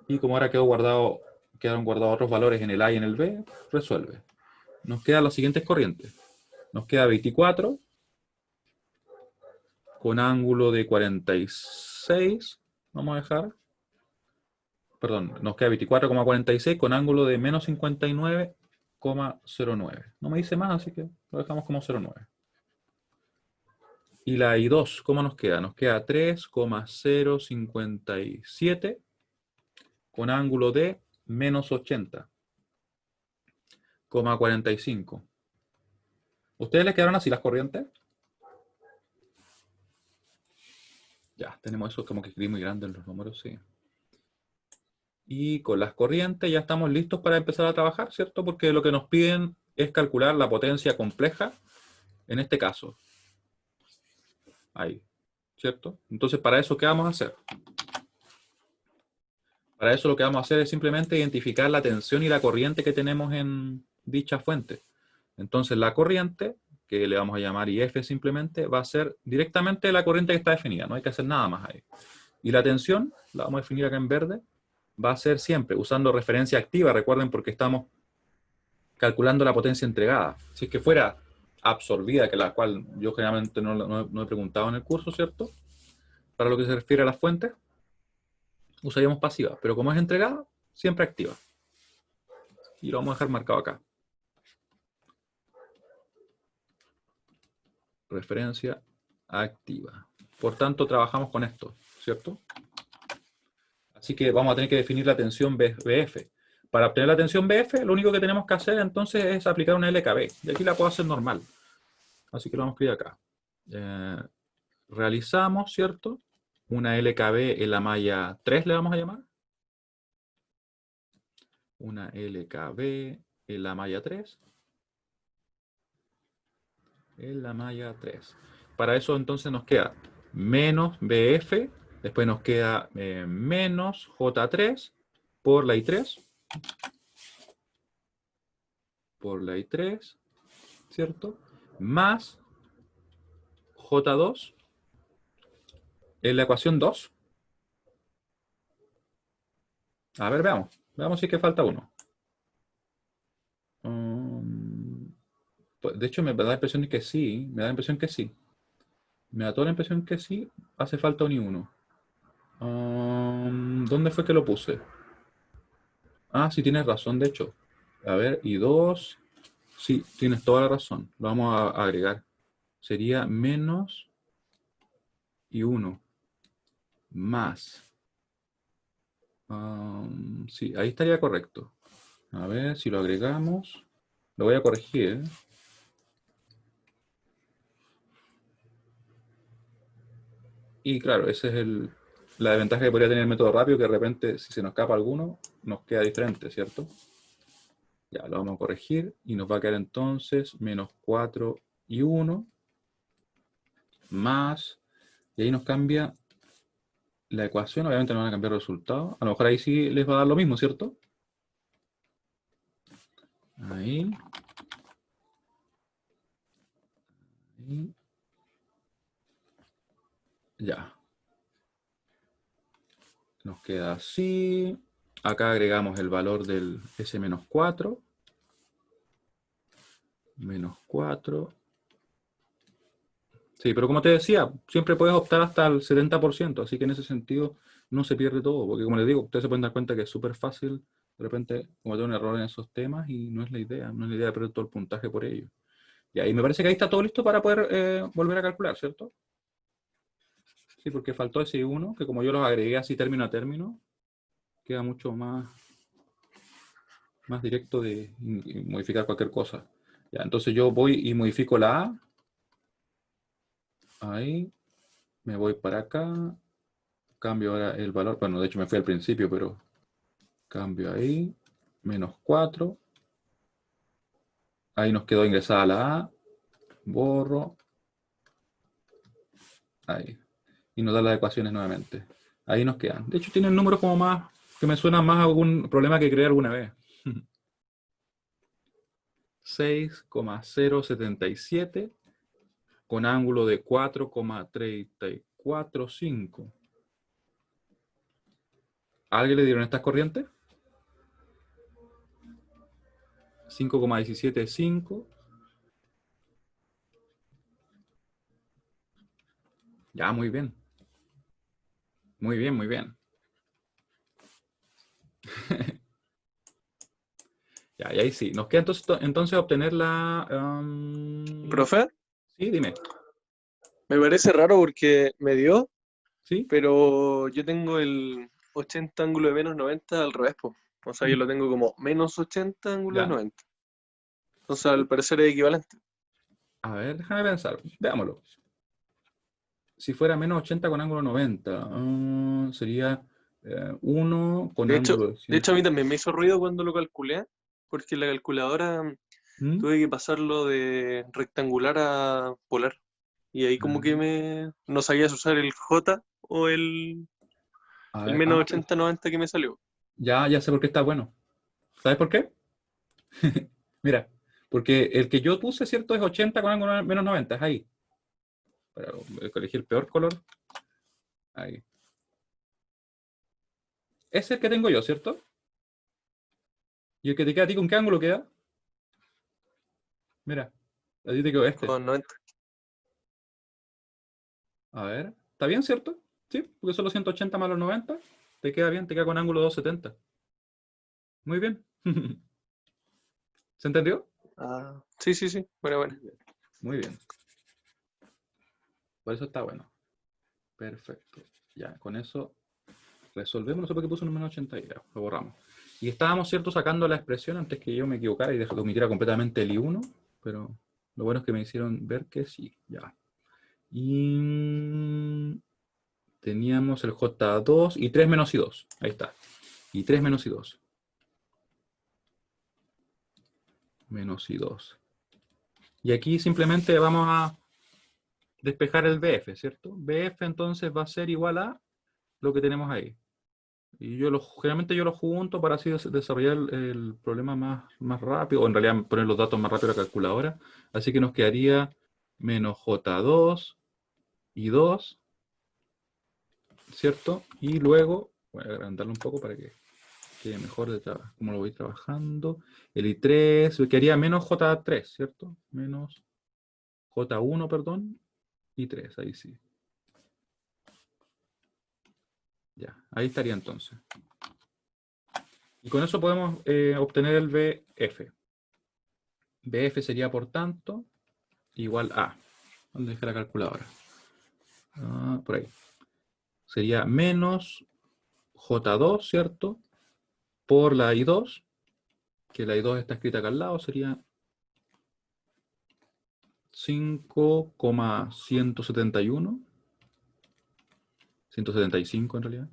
Y como ahora quedaron guardados otros valores en el A y en el B, resuelve. Nos quedan las siguientes corrientes. Nos queda 24 con ángulo de 46. Vamos a dejar. Perdón, nos queda 24,46 con ángulo de menos 59,09. No me dice más, así que lo dejamos como 0,9. Y la I2, ¿cómo nos queda? Nos queda 3,057 con ángulo de menos 80,45. ¿Ustedes les quedaron así las corrientes? Ya, tenemos eso como que escribí muy grande en los números, sí. Y con las corrientes ya estamos listos para empezar a trabajar, ¿cierto? Porque lo que nos piden es calcular la potencia compleja, en este caso. Ahí, ¿cierto? Entonces, para eso, ¿qué vamos a hacer? Para eso lo que vamos a hacer es simplemente identificar la tensión y la corriente que tenemos en dicha fuente. Entonces, la corriente, que le vamos a llamar IF simplemente, va a ser directamente la corriente que está definida, no hay que hacer nada más ahí. Y la tensión, la vamos a definir acá en verde, va a ser siempre usando referencia activa, recuerden, porque estamos calculando la potencia entregada. Si es que fuera absorbida, que la cual yo generalmente no he preguntado en el curso, ¿cierto? Para lo que se refiere a las fuentes, usaríamos pasiva, pero como es entregada, siempre activa. Y lo vamos a dejar marcado acá. Referencia activa. Por tanto, trabajamos con esto, ¿cierto? Así que vamos a tener que definir la tensión BF. Para obtener la tensión BF, lo único que tenemos que hacer entonces es aplicar una LKB. Y aquí la puedo hacer normal. Así que lo vamos a escribir acá. Realizamos, ¿cierto? Una LKB en la malla 3 le vamos a llamar. Una LKB en la malla 3. En la malla 3. Para eso entonces nos queda menos BF, después nos queda menos J3 por la I3, ¿cierto? Más J2 en la ecuación 2. A ver, veamos si es que falta uno. De hecho, me da la impresión de que sí, me da la impresión que sí. Me da toda la impresión que sí, hace falta un I1. ¿Dónde fue que lo puse? Ah, sí, tienes razón, de hecho. A ver, y 2. Sí, tienes toda la razón. Lo vamos a agregar. Sería menos y 1 más. Sí, ahí estaría correcto. A ver si lo agregamos. Lo voy a corregir. Y claro, esa es la desventaja que podría tener el método rápido, que de repente, si se nos escapa alguno, nos queda diferente, ¿cierto? Ya, lo vamos a corregir y nos va a quedar entonces menos 4 y 1 más, y ahí nos cambia la ecuación, obviamente no van a cambiar el resultado. A lo mejor ahí sí les va a dar lo mismo, ¿cierto? Ahí. Ahí. Ya. Nos queda así. Acá agregamos el valor del S menos 4. Menos 4. Sí, pero como te decía, siempre puedes optar hasta el 70%, así que en ese sentido no se pierde todo, porque como les digo, ustedes se pueden dar cuenta que es súper fácil de repente cometer un error en esos temas y no es la idea, no es la idea de perder todo el puntaje por ello. Y ahí me parece que ahí está todo listo para poder volver a calcular, ¿cierto? Sí, porque faltó ese 1, que como yo los agregué así término a término, queda mucho más directo de modificar cualquier cosa. Ya, entonces yo voy y modifico la A. Ahí. Me voy para acá. Cambio ahora el valor. Bueno, de hecho me fui al principio, pero cambio ahí. Menos 4. Ahí nos quedó ingresada la A. Borro. Ahí. Y nos da las ecuaciones nuevamente. Ahí nos quedan. De hecho, tienen números como más, que me suenan más a algún problema que creé alguna vez. 6,077 con ángulo de 4,345. ¿A alguien le dieron estas corrientes? 5,175. Ya, muy bien. Muy bien, muy bien. Ya, y ahí sí. Nos queda entonces obtener la... Profe, Sí, dime. me parece raro porque me dio, ¿Sí? pero yo tengo el 80 ángulo de menos 90 al revés, po. O sea, yo lo tengo como menos 80 ángulo de Ya. 90. Entonces, Sí. al parecer es equivalente. A ver, déjame pensar. Veámoslo. Si fuera menos 80 con ángulo 90, sería 1 con De hecho, ángulo de de hecho, a mí 100. también me hizo ruido cuando lo calculé, porque la calculadora ¿Mm? tuve que pasarlo de rectangular a polar. Y ahí como que Ah, no sabías usar el J o a el ver, menos pero 80-90 que me salió. ya sé por qué está bueno. ¿Sabes por qué? Mira, porque el que yo puse, ¿cierto? Es 80 con ángulo menos 90, es ahí. Pero elegí el peor color. Ahí. Ese es el que tengo yo, ¿cierto? ¿Y el que te queda a ti con qué ángulo queda? Mira, a ti te quedó este. Con 90. A ver, ¿está bien, cierto? Sí, porque solo 180 más los 90. Te queda bien, te queda con ángulo 270. Muy bien. ¿Se entendió? Ah, sí, sí, sí. Bueno, bueno. Muy bien. Muy bien. Por eso está bueno. Perfecto. Ya, con eso resolvemos. No sé por qué puso un menos 80 y ya, lo borramos. Y estábamos, ¿cierto?, sacando la expresión antes que yo me equivocara y omitiera completamente el I1, pero lo bueno es que me hicieron ver que sí. Ya. Y teníamos el J2 y 3 menos I2. Ahí está. Y 3 menos I2. Menos I2. Y aquí simplemente vamos a despejar el BF, ¿cierto? BF entonces va a ser igual a lo que tenemos ahí. Y generalmente yo lo junto para así desarrollar el problema más rápido, o en realidad poner los datos más rápido a la calculadora. Así que nos quedaría menos J2 y 2, ¿cierto? Y luego, voy a agrandarlo un poco para que quede mejor de cómo lo voy trabajando. El I3 me quedaría menos J3, ¿cierto? Menos J1, perdón, y 3, ahí sí. Ya, ahí estaría entonces. Y con eso podemos obtener el BF. BF sería, por tanto, igual a. ¿Dónde dejé la calculadora? Por ahí. Sería menos J2, ¿cierto? Por la I2, que la I2 está escrita acá al lado, sería 5,171. 175 en realidad.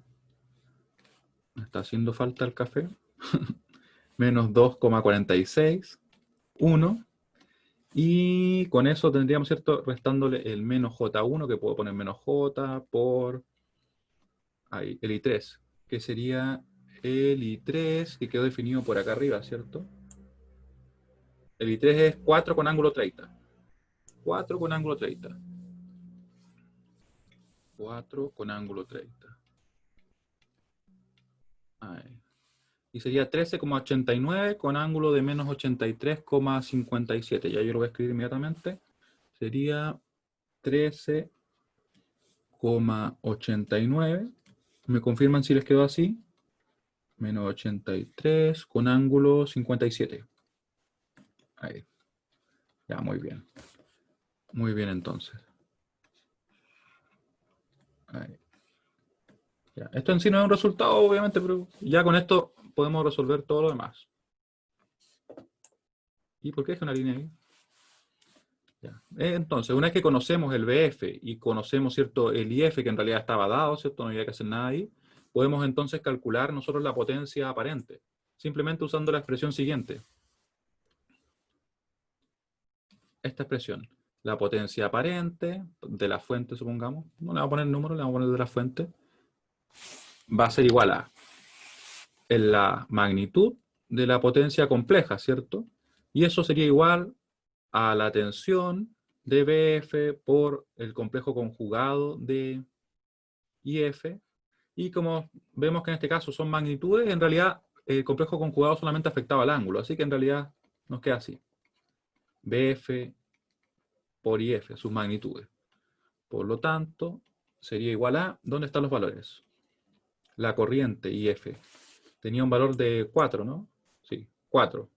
Me está haciendo falta el café. Menos 2,46. 1. Y con eso tendríamos, ¿cierto? Restándole el menos J1, que puedo poner menos J por ahí, el I3, que sería el I3 que quedó definido por acá arriba, ¿cierto? El I3 es 4 con ángulo 30. 4 con ángulo 30. 4 con ángulo 30. Ahí. Y sería 13,89 con ángulo de menos 83,57. Ya yo lo voy a escribir inmediatamente. Sería 13,89. ¿Me confirman si les quedó así? Menos 83 con ángulo 57. Ahí. Ya, muy bien. Muy bien entonces. Ahí. Ya. Esto en sí no es un resultado, obviamente, pero ya con esto podemos resolver todo lo demás. ¿Y por qué es una línea ahí? Ya. Entonces, una vez que conocemos el BF y conocemos, ¿cierto?, el IF, que en realidad estaba dado, ¿cierto?, no había que hacer nada ahí, podemos entonces calcular nosotros la potencia aparente, simplemente usando la expresión siguiente. Esta expresión, la potencia aparente de la fuente, supongamos, no le vamos a poner número, le vamos a poner de la fuente, va a ser igual a la magnitud de la potencia compleja, ¿cierto? Y eso sería igual a la tensión de BF por el complejo conjugado de IF. Y como vemos que en este caso son magnitudes, en realidad el complejo conjugado solamente afectaba al ángulo, así que en realidad nos queda así. BF por IF, sus magnitudes. Por lo tanto, sería igual a, ¿dónde están los valores? La corriente IF tenía un valor de 4, ¿no? Sí, 4.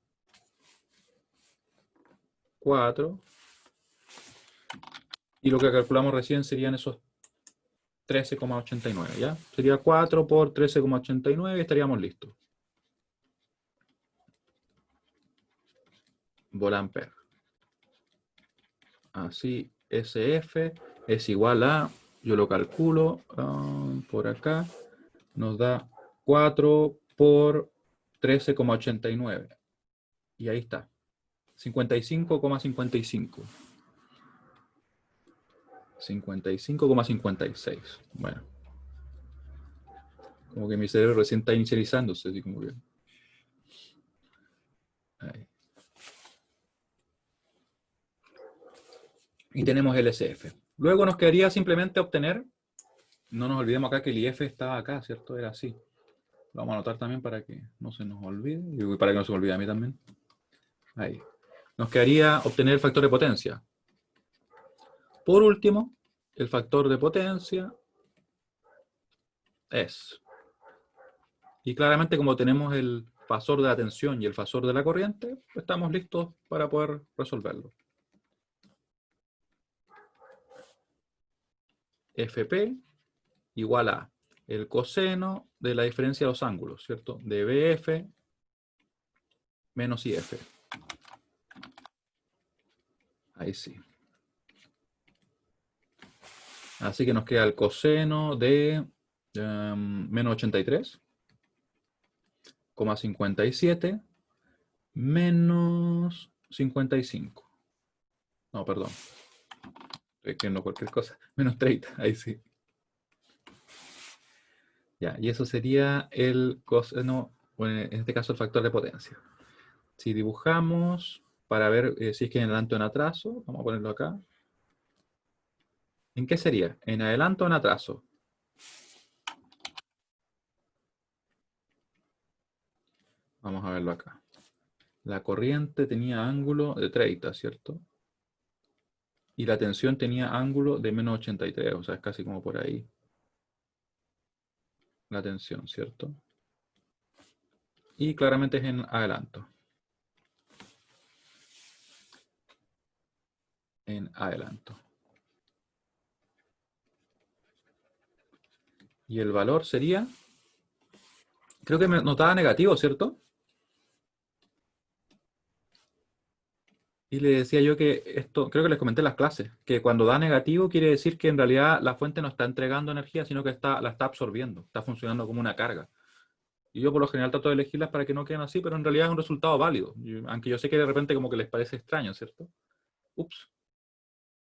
4. Y lo que calculamos recién serían esos 13,89, ¿ya? Sería 4 por 13,89 y estaríamos listos. Volampere. Así, SF es igual a, yo lo calculo por acá, nos da 4 por 13,89. Y ahí está, 55,55. 55,56. Bueno, como que mi cerebro recién está inicializándose, así como que. Ahí. Y tenemos el SF. Luego nos quedaría simplemente obtener, no nos olvidemos acá que el IF estaba acá, ¿cierto? Era así. Lo vamos a anotar también para que no se nos olvide, y para que no se me olvide a mí también. Ahí. Nos quedaría obtener el factor de potencia. Por último, el factor de potencia es. Y claramente como tenemos el fasor de la tensión y el fasor de la corriente, estamos listos para poder resolverlo. FP igual a el coseno de la diferencia de los ángulos, ¿cierto? De BF menos IF. Ahí sí. Así que nos queda el coseno de menos 83,57 menos 55. No, perdón. Estoy escribiendo cualquier cosa. Menos 30, ahí sí. Ya, y eso sería el coseno, bueno, en este caso el factor de potencia. Si dibujamos para ver si es que en adelanto o en atraso, vamos a ponerlo acá. ¿En qué sería? ¿En adelanto o en atraso? Vamos a verlo acá. La corriente tenía ángulo de 30, ¿cierto? Y la tensión tenía ángulo de menos 83, o sea, es casi como por ahí. la tensión, ¿cierto? Y claramente es en adelanto. En adelanto. Y el valor sería, creo que me notaba negativo, ¿cierto? Y le decía yo que esto, creo que les comenté en las clases, que cuando da negativo quiere decir que en realidad la fuente no está entregando energía, sino que la está absorbiendo, está funcionando como una carga. Y yo por lo general trato de elegirlas para que no queden así, pero en realidad es un resultado válido. Aunque yo sé que de repente como que les parece extraño, ¿cierto? Ups,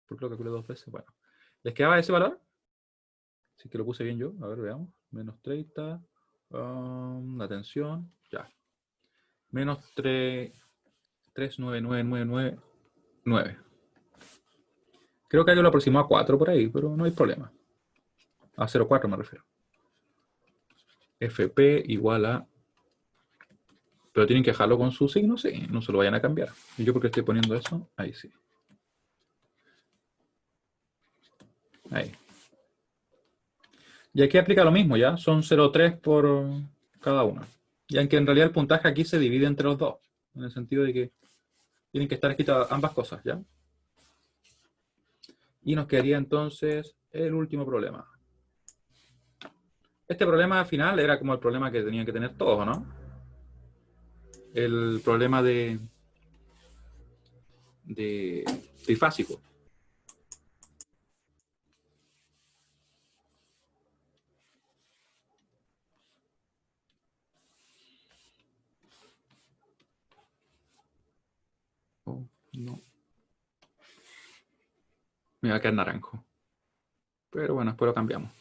¿por qué lo calculé 2 veces? Bueno, ¿les quedaba ese valor? Sí que lo puse bien yo. A ver, veamos. Menos 30. La tensión. Ya. Menos 3, 39999. Creo que yo lo aproximó a 4 por ahí, pero no hay problema. A 0,4 me refiero. FP igual a... Pero tienen que dejarlo con su signo, sí. No se lo vayan a cambiar. ¿Y yo por qué estoy poniendo eso? Ahí sí. Ahí. Y aquí aplica lo mismo, ¿ya? Son 0,3 por cada uno. Y aunque en realidad el puntaje aquí se divide entre los dos. En el sentido de que tienen que estar escritas ambas cosas, ¿ya? Y nos quedaría entonces el último problema. Este problema al final era como el problema que tenían que tener todos, ¿no? El problema de trifásico. Oh, no. Me va a quedar naranjo. Pero bueno, después lo cambiamos.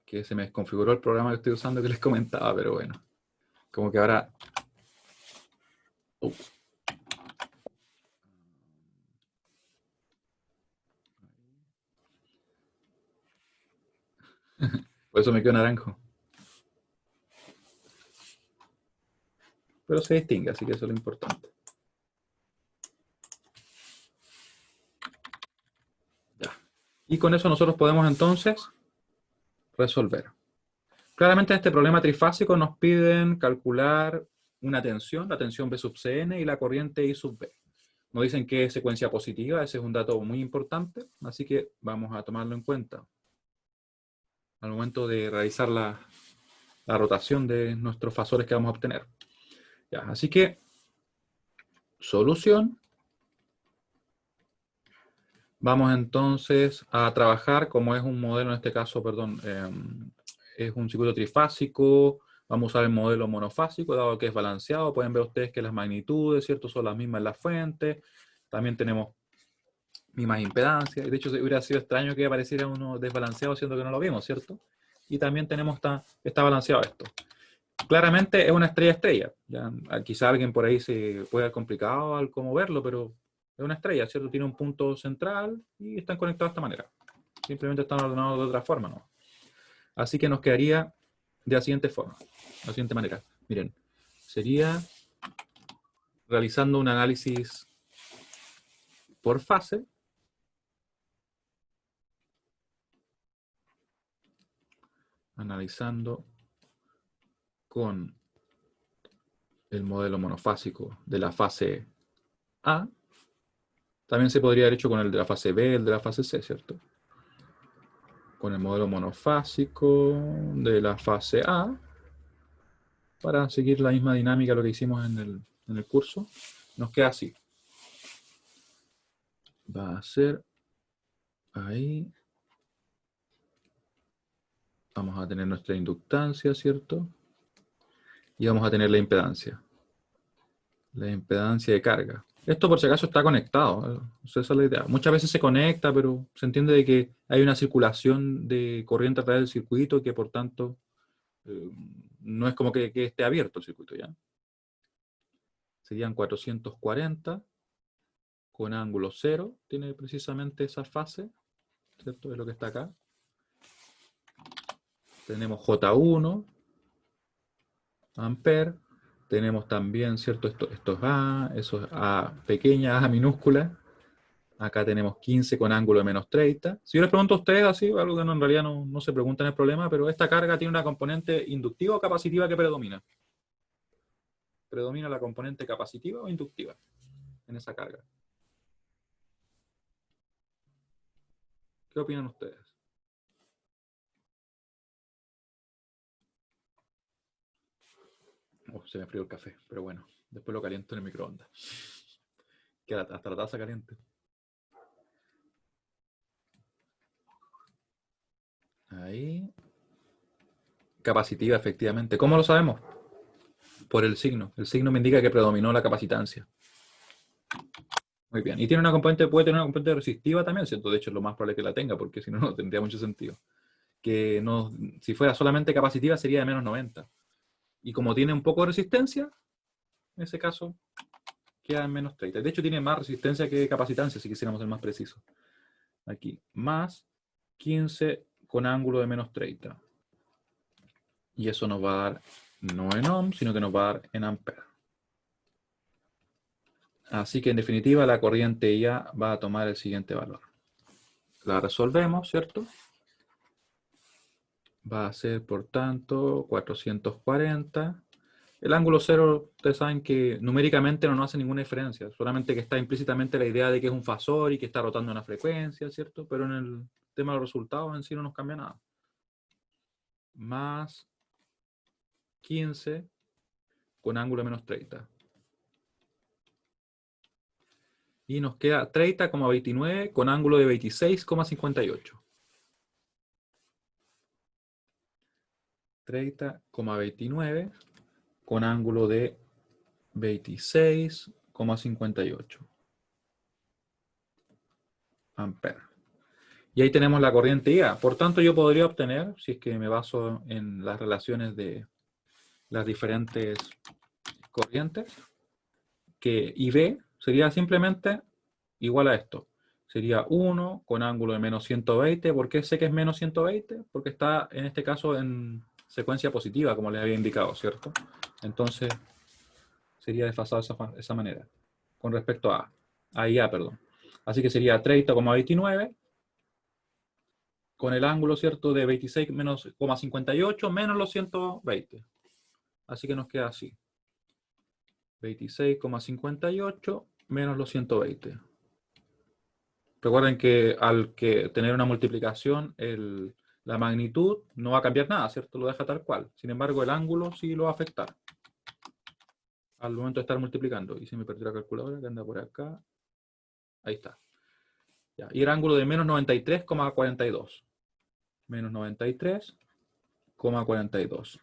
Que se me desconfiguró el programa que estoy usando que les comentaba, pero bueno. Como que ahora... Por eso me quedó naranjo. Pero se distingue, así que eso es lo importante. Ya. Y con eso nosotros podemos entonces resolver. Claramente en este problema trifásico nos piden calcular una tensión, la tensión B sub Cn y la corriente I sub B. Nos dicen que es secuencia positiva, ese es un dato muy importante, así que vamos a tomarlo en cuenta al momento de realizar la rotación de nuestros fasores que vamos a obtener. Ya, así que, solución. Vamos entonces a trabajar, como es un modelo, en este caso, perdón, es un circuito trifásico, vamos a usar el modelo monofásico, dado que es balanceado. Pueden ver ustedes que las magnitudes, ¿cierto?, son las mismas en la fuente. También tenemos mismas impedancias. De hecho, hubiera sido extraño que apareciera uno desbalanceado, siendo que no lo vimos, ¿cierto? Y también tenemos, está balanceado esto. Claramente es una estrella-estrella. Quizá alguien por ahí se pueda complicado al cómo verlo, pero es una estrella, ¿cierto? Tiene un punto central y están conectados de esta manera. Simplemente están ordenados de otra forma, ¿no? Así que nos quedaría de la siguiente forma, de la siguiente manera. Miren, sería realizando un análisis por fase. Analizando con el modelo monofásico de la fase A. También se podría haber hecho con el de la fase B, el de la fase C, ¿cierto? Con el modelo monofásico de la fase A, para seguir la misma dinámica de lo que hicimos en el curso, nos queda así. Va a ser ahí. Vamos a tener nuestra inductancia, ¿cierto? Y vamos a tener la impedancia. La impedancia de carga. Esto por si acaso está conectado. Esa es la idea. Muchas veces se conecta, pero se entiende de que hay una circulación de corriente a través del circuito que por tanto no es como que esté abierto el circuito ya. Serían 440 con ángulo 0. Tiene precisamente esa fase, ¿cierto? Es lo que está acá. Tenemos J1, amper. Tenemos también, ¿cierto? Esto es A, eso es A pequeña, A minúscula. Acá tenemos 15 con ángulo de menos 30. Si yo les pregunto a ustedes así, algo que en realidad no se preguntan el problema, pero esta carga tiene una componente inductiva o capacitiva que predomina. ¿Predomina la componente capacitiva o inductiva en esa carga? ¿Qué opinan ustedes? Oh, se me enfrió el café, pero bueno, después lo caliento en el microondas. Queda hasta la taza caliente. Ahí. Capacitiva, efectivamente. ¿Cómo lo sabemos? Por el signo. El signo me indica que predominó la capacitancia. Muy bien. Y tiene una componente, puede tener una componente resistiva también, ¿cierto? De hecho, es lo más probable que la tenga, porque si no, no tendría mucho sentido. Que no, si fuera solamente capacitiva, sería de menos 90. Y como tiene un poco de resistencia, en ese caso, queda en menos 30. De hecho, tiene más resistencia que capacitancia, si quisiéramos ser más precisos. Aquí, más 15 con ángulo de menos 30. Y eso nos va a dar no en ohms, sino que nos va a dar en amperes. Así que en definitiva la corriente IA va a tomar el siguiente valor. La resolvemos, ¿cierto? Va a ser, por tanto, 440. El ángulo cero, ustedes saben que numéricamente no nos hace ninguna diferencia, solamente que está implícitamente la idea de que es un fasor y que está rotando una frecuencia, ¿cierto? Pero en el tema de los resultados en sí no nos cambia nada. Más 15 con ángulo de menos 30. Y nos queda 30,29 con ángulo de 26,58. 30,29 con ángulo de 26,58 amperes. Y ahí tenemos la corriente IA. Por tanto, yo podría obtener, si es que me baso en las relaciones de las diferentes corrientes, que IB sería simplemente igual a esto. Sería 1 con ángulo de menos 120. ¿Por qué sé que es menos 120? Porque está, en este caso, en secuencia positiva, como les había indicado, ¿cierto? Entonces, sería desfasado de esa manera, con respecto a IA, perdón. Así que sería 30,29 con el ángulo, ¿cierto?, de 26 menos 58 menos los 120. Así que nos queda así. 26,58 menos los 120. Recuerden que al que tener una multiplicación, la magnitud no va a cambiar nada, ¿cierto? Lo deja tal cual. Sin embargo, el ángulo sí lo va a afectar al momento de estar multiplicando. Y se me perdió la calculadora que anda por acá. Ahí está. Ya. Y el ángulo de menos 93,42. Menos 93,42.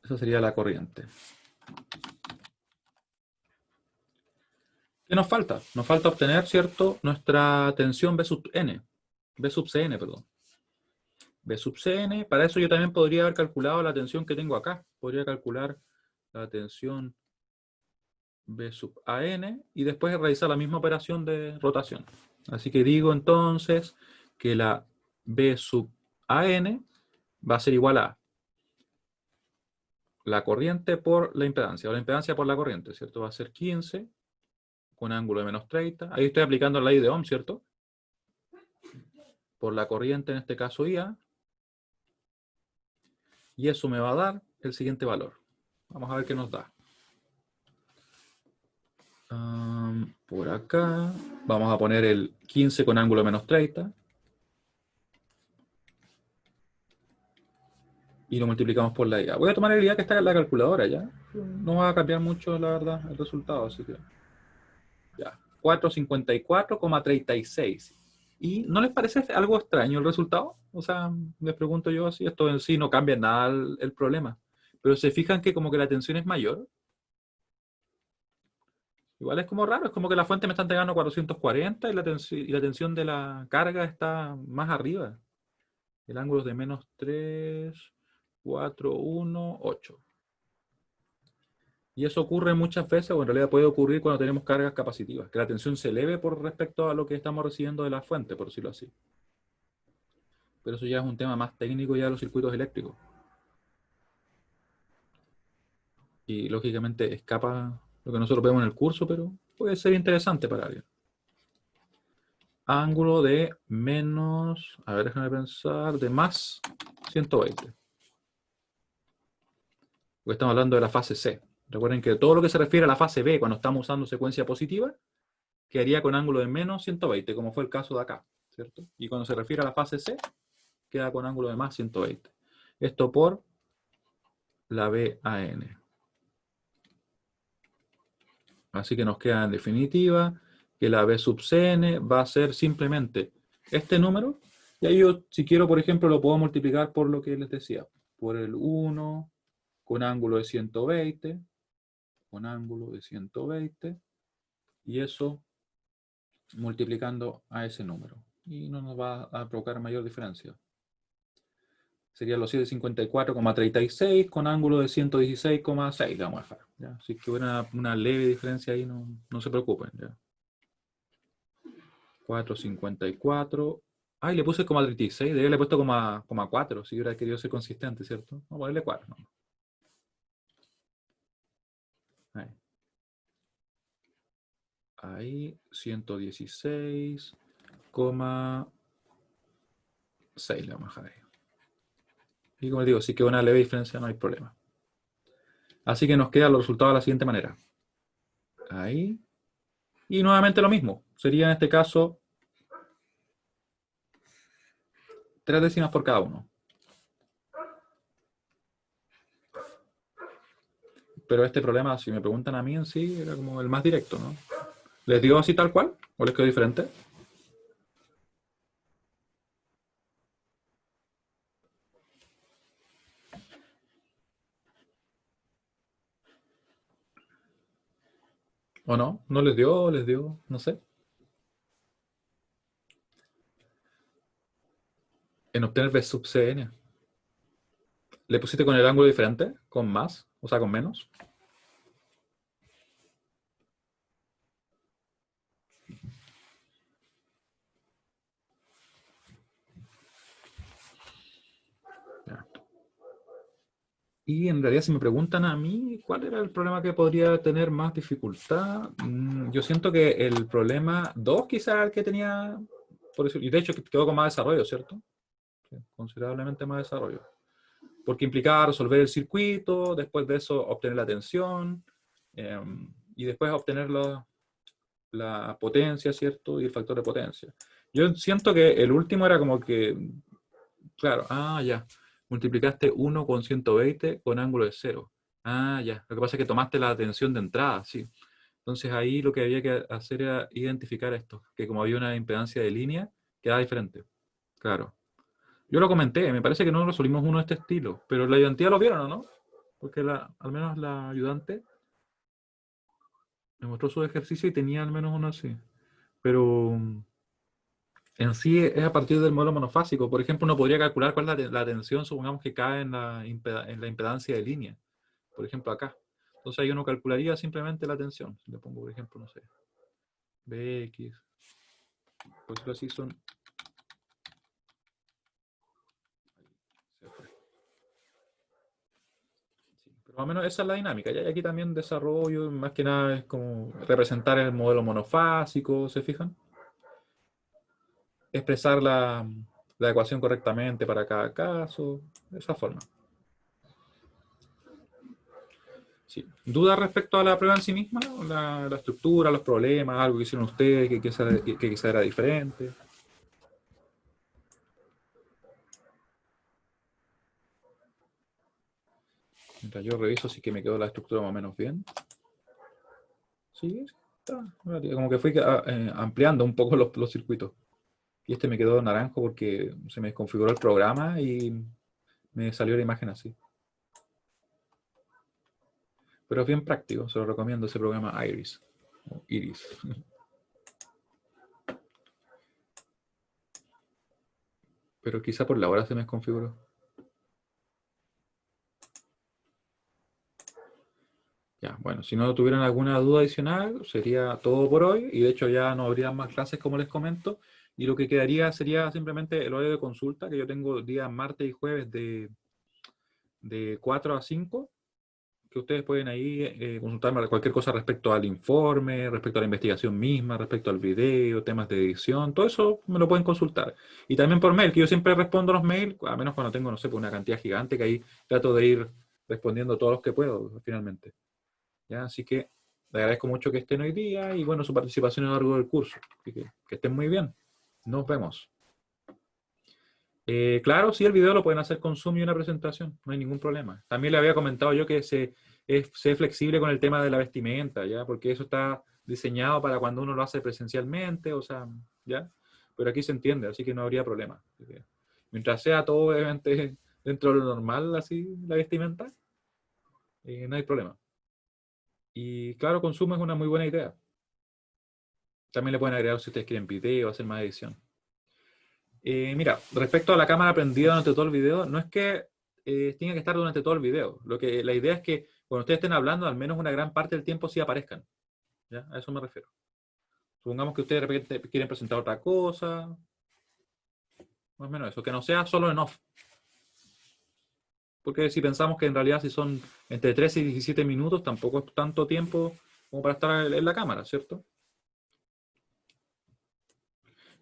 Esa sería la corriente. ¿Qué nos falta? Nos falta obtener, ¿cierto?, nuestra tensión B sub n. B sub Cn, perdón. B sub Cn. Para eso yo también podría haber calculado la tensión que tengo acá. Podría calcular la tensión B sub An y después realizar la misma operación de rotación. Así que digo entonces que la B sub An va a ser igual a la corriente por la impedancia, o la impedancia por la corriente, ¿cierto? Va a ser 15 con ángulo de menos 30. Ahí estoy aplicando la ley de Ohm, ¿cierto? Por la corriente, en este caso IA. Y eso me va a dar el siguiente valor. Vamos a ver qué nos da. Por acá vamos a poner el 15 con ángulo de menos 30. Y lo multiplicamos por la IA. Voy a tomar el IA que está en la calculadora ya. No va a cambiar mucho, la verdad, el resultado. Así que ya. 454,36. ¿Y no les parece algo extraño el resultado? O sea, les pregunto yo así, esto en sí no cambia nada el problema. Pero se fijan que como que la tensión es mayor. Igual es como raro, es como que la fuente me está entregando 440 y la tensión de la carga está más arriba. El ángulo es de menos 3, 4, 1, 8. Y eso ocurre muchas veces, o en realidad puede ocurrir cuando tenemos cargas capacitivas, que la tensión se eleve por respecto a lo que estamos recibiendo de la fuente, por decirlo así. Pero eso ya es un tema más técnico ya de los circuitos eléctricos. Y lógicamente escapa lo que nosotros vemos en el curso, pero puede ser interesante para alguien. Ángulo de menos, a ver, déjame pensar, de más 120. Porque estamos hablando de la fase C. Recuerden que todo lo que se refiere a la fase B, cuando estamos usando secuencia positiva, quedaría con ángulo de menos 120, como fue el caso de acá, ¿cierto? Y cuando se refiere a la fase C, queda con ángulo de más 120. Esto por la BAN. Así que nos queda en definitiva que la B sub CN va a ser simplemente este número. Y ahí yo, si quiero, por ejemplo, lo puedo multiplicar por lo que les decía. Por el 1 con ángulo de 120. Con ángulo de 120. Y eso multiplicando a ese número. Y no nos va a provocar mayor diferencia. Serían los 754,36 con ángulo de 116,6. Le vamos a dejar. ¿Ya? Si es que hubiera una leve diferencia ahí, no se preocupen. ¿Ya? 4,54. Ay, le puse 36. Debe haberle puesto 4 si hubiera querido ser consistente, ¿cierto? Vamos a ponerle 4. ¿No? Ahí 116,6 le vamos a dejar ahí. Y como les digo, si queda una leve diferencia no hay problema. Así que nos quedan los resultados de la siguiente manera. Ahí. Y nuevamente lo mismo. Sería en este caso 3 décimas por cada uno. Pero este problema, si me preguntan a mí en sí, era como el más directo, ¿no? ¿Les digo así tal cual? ¿O les quedó diferente? ¿O no? ¿No les dio? ¿Les dio? No sé. En obtener B sub CN. ¿Le pusiste con el ángulo diferente? ¿Con más? O sea, con menos. Ya. Y en realidad, si me preguntan a mí cuál era el problema que podría tener más dificultad, yo siento que el problema 2 quizás era el que tenía, por eso, y de hecho quedó con más desarrollo, ¿cierto? Sí, considerablemente más desarrollo. Porque implicaba resolver el circuito, después de eso obtener la tensión, y después obtener la potencia, ¿cierto? Y el factor de potencia. Yo siento que el último era como que, claro, ya, multiplicaste 1 con 120 con ángulo de 0. Ya, lo que pasa es que tomaste la tensión de entrada, sí. Entonces ahí lo que había que hacer era identificar esto, que como había una impedancia de línea, quedaba diferente. Claro. Yo lo comenté, me parece que no resolvimos uno de este estilo, pero la ayudantía lo vieron, ¿o no? Porque al menos la ayudante me mostró su ejercicio y tenía al menos uno así. Pero en sí es a partir del modelo monofásico. Por ejemplo, uno podría calcular cuál es la tensión, supongamos que cae en la impedancia de línea. Por ejemplo, acá. Entonces ahí uno calcularía simplemente la tensión. Si le pongo, por ejemplo, no sé, Bx. Por decirlo así, son... Se fue. Sí, pero más o menos esa es la dinámica. Y aquí también desarrollo, más que nada es como representar el modelo monofásico, ¿se fijan? Expresar la ecuación correctamente para cada caso, de esa forma. Sí. ¿Dudas respecto a la prueba en sí misma? La estructura, los problemas, algo que hicieron ustedes que quizá era diferente. Mientras yo reviso si que me quedó la estructura más o menos bien. Sí, está. Como que fui ampliando un poco los circuitos. Y este me quedó naranjo porque se me desconfiguró el programa y me salió la imagen así. Pero es bien práctico, se lo recomiendo ese programa Iris. O Iris. Pero quizá por la hora se me desconfiguró. Ya, bueno, si no tuvieran alguna duda adicional, sería todo por hoy. Y de hecho ya no habría más clases como les comento. Y lo que quedaría sería simplemente el horario de consulta, que yo tengo días martes y jueves de 4 a 5 que ustedes pueden ahí consultarme cualquier cosa respecto al informe, respecto a la investigación misma, respecto al video, temas de edición, todo eso me lo pueden consultar. Y también por mail, que yo siempre respondo los mails, a menos cuando tengo, no sé, pues una cantidad gigante, que ahí trato de ir respondiendo todos los que puedo, finalmente. ¿Ya? Así que le agradezco mucho que estén hoy día y bueno, su participación a lo largo del curso. Así que estén muy bien. Nos vemos. Claro, sí, el video lo pueden hacer con Zoom y una presentación, no hay ningún problema. También le había comentado yo que sé flexible con el tema de la vestimenta, ¿ya? Porque eso está diseñado para cuando uno lo hace presencialmente, o sea, ¿ya? Pero aquí se entiende, así que no habría problema. Así que, mientras sea todo obviamente dentro de lo normal, así, la vestimenta, no hay problema. Y claro, con Zoom es una muy buena idea. También le pueden agregar si ustedes quieren video, hacer más edición. Mira, respecto a la cámara prendida durante todo el video, no es que tenga que estar durante todo el video. La idea es que cuando ustedes estén hablando, al menos una gran parte del tiempo sí aparezcan. ¿Ya? A eso me refiero. Supongamos que ustedes de repente quieren presentar otra cosa, más o menos eso, que no sea solo en off. Porque si pensamos que en realidad si son entre 13 y 17 minutos, tampoco es tanto tiempo como para estar en la cámara, ¿cierto?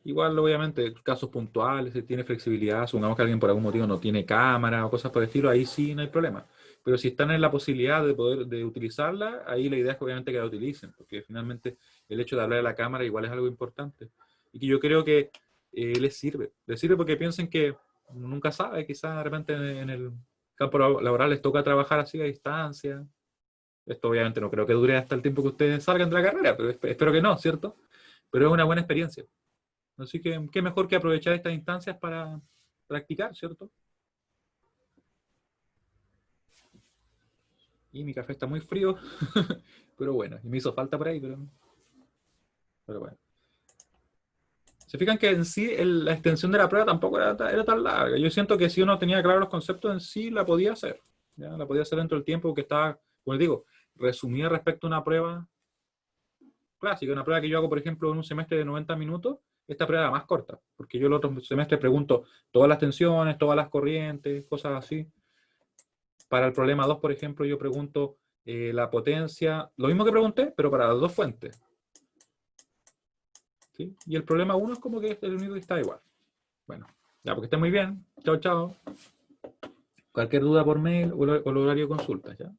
Igual, obviamente, casos puntuales, si tiene flexibilidad, supongamos que alguien por algún motivo no tiene cámara o cosas por el estilo, ahí sí no hay problema. Pero si están en la posibilidad de poder utilizarla, ahí la idea es que obviamente que la utilicen, porque finalmente el hecho de hablar a la cámara igual es algo importante. Y que yo creo que les sirve. Les sirve porque piensen que uno nunca sabe, quizás de repente en el campo laboral les toca trabajar así a distancia. Esto obviamente no creo que dure hasta el tiempo que ustedes salgan de la carrera, pero espero que no, ¿cierto? Pero es una buena experiencia. Así que qué mejor que aprovechar estas instancias para practicar, ¿cierto? Y mi café está muy frío, pero bueno, y me hizo falta por ahí, pero bueno. Se fijan que en sí la extensión de la prueba tampoco era tan larga. Yo siento que si uno tenía claros los conceptos en sí, la podía hacer. ¿Ya? La podía hacer dentro del tiempo que estaba, como les digo, resumida respecto a una prueba clásica. Una prueba que yo hago, por ejemplo, en un semestre de 90 minutos, esta prueba era más corta, porque yo el otro semestre pregunto todas las tensiones, todas las corrientes, cosas así. Para el problema 2, por ejemplo, yo pregunto la potencia, lo mismo que pregunté, pero para las dos fuentes. ¿Sí? Y el problema 1 es como que es el único que está igual. Bueno, ya, porque esté muy bien. Chao, chao. Cualquier duda por mail o el horario de consulta, ¿ya?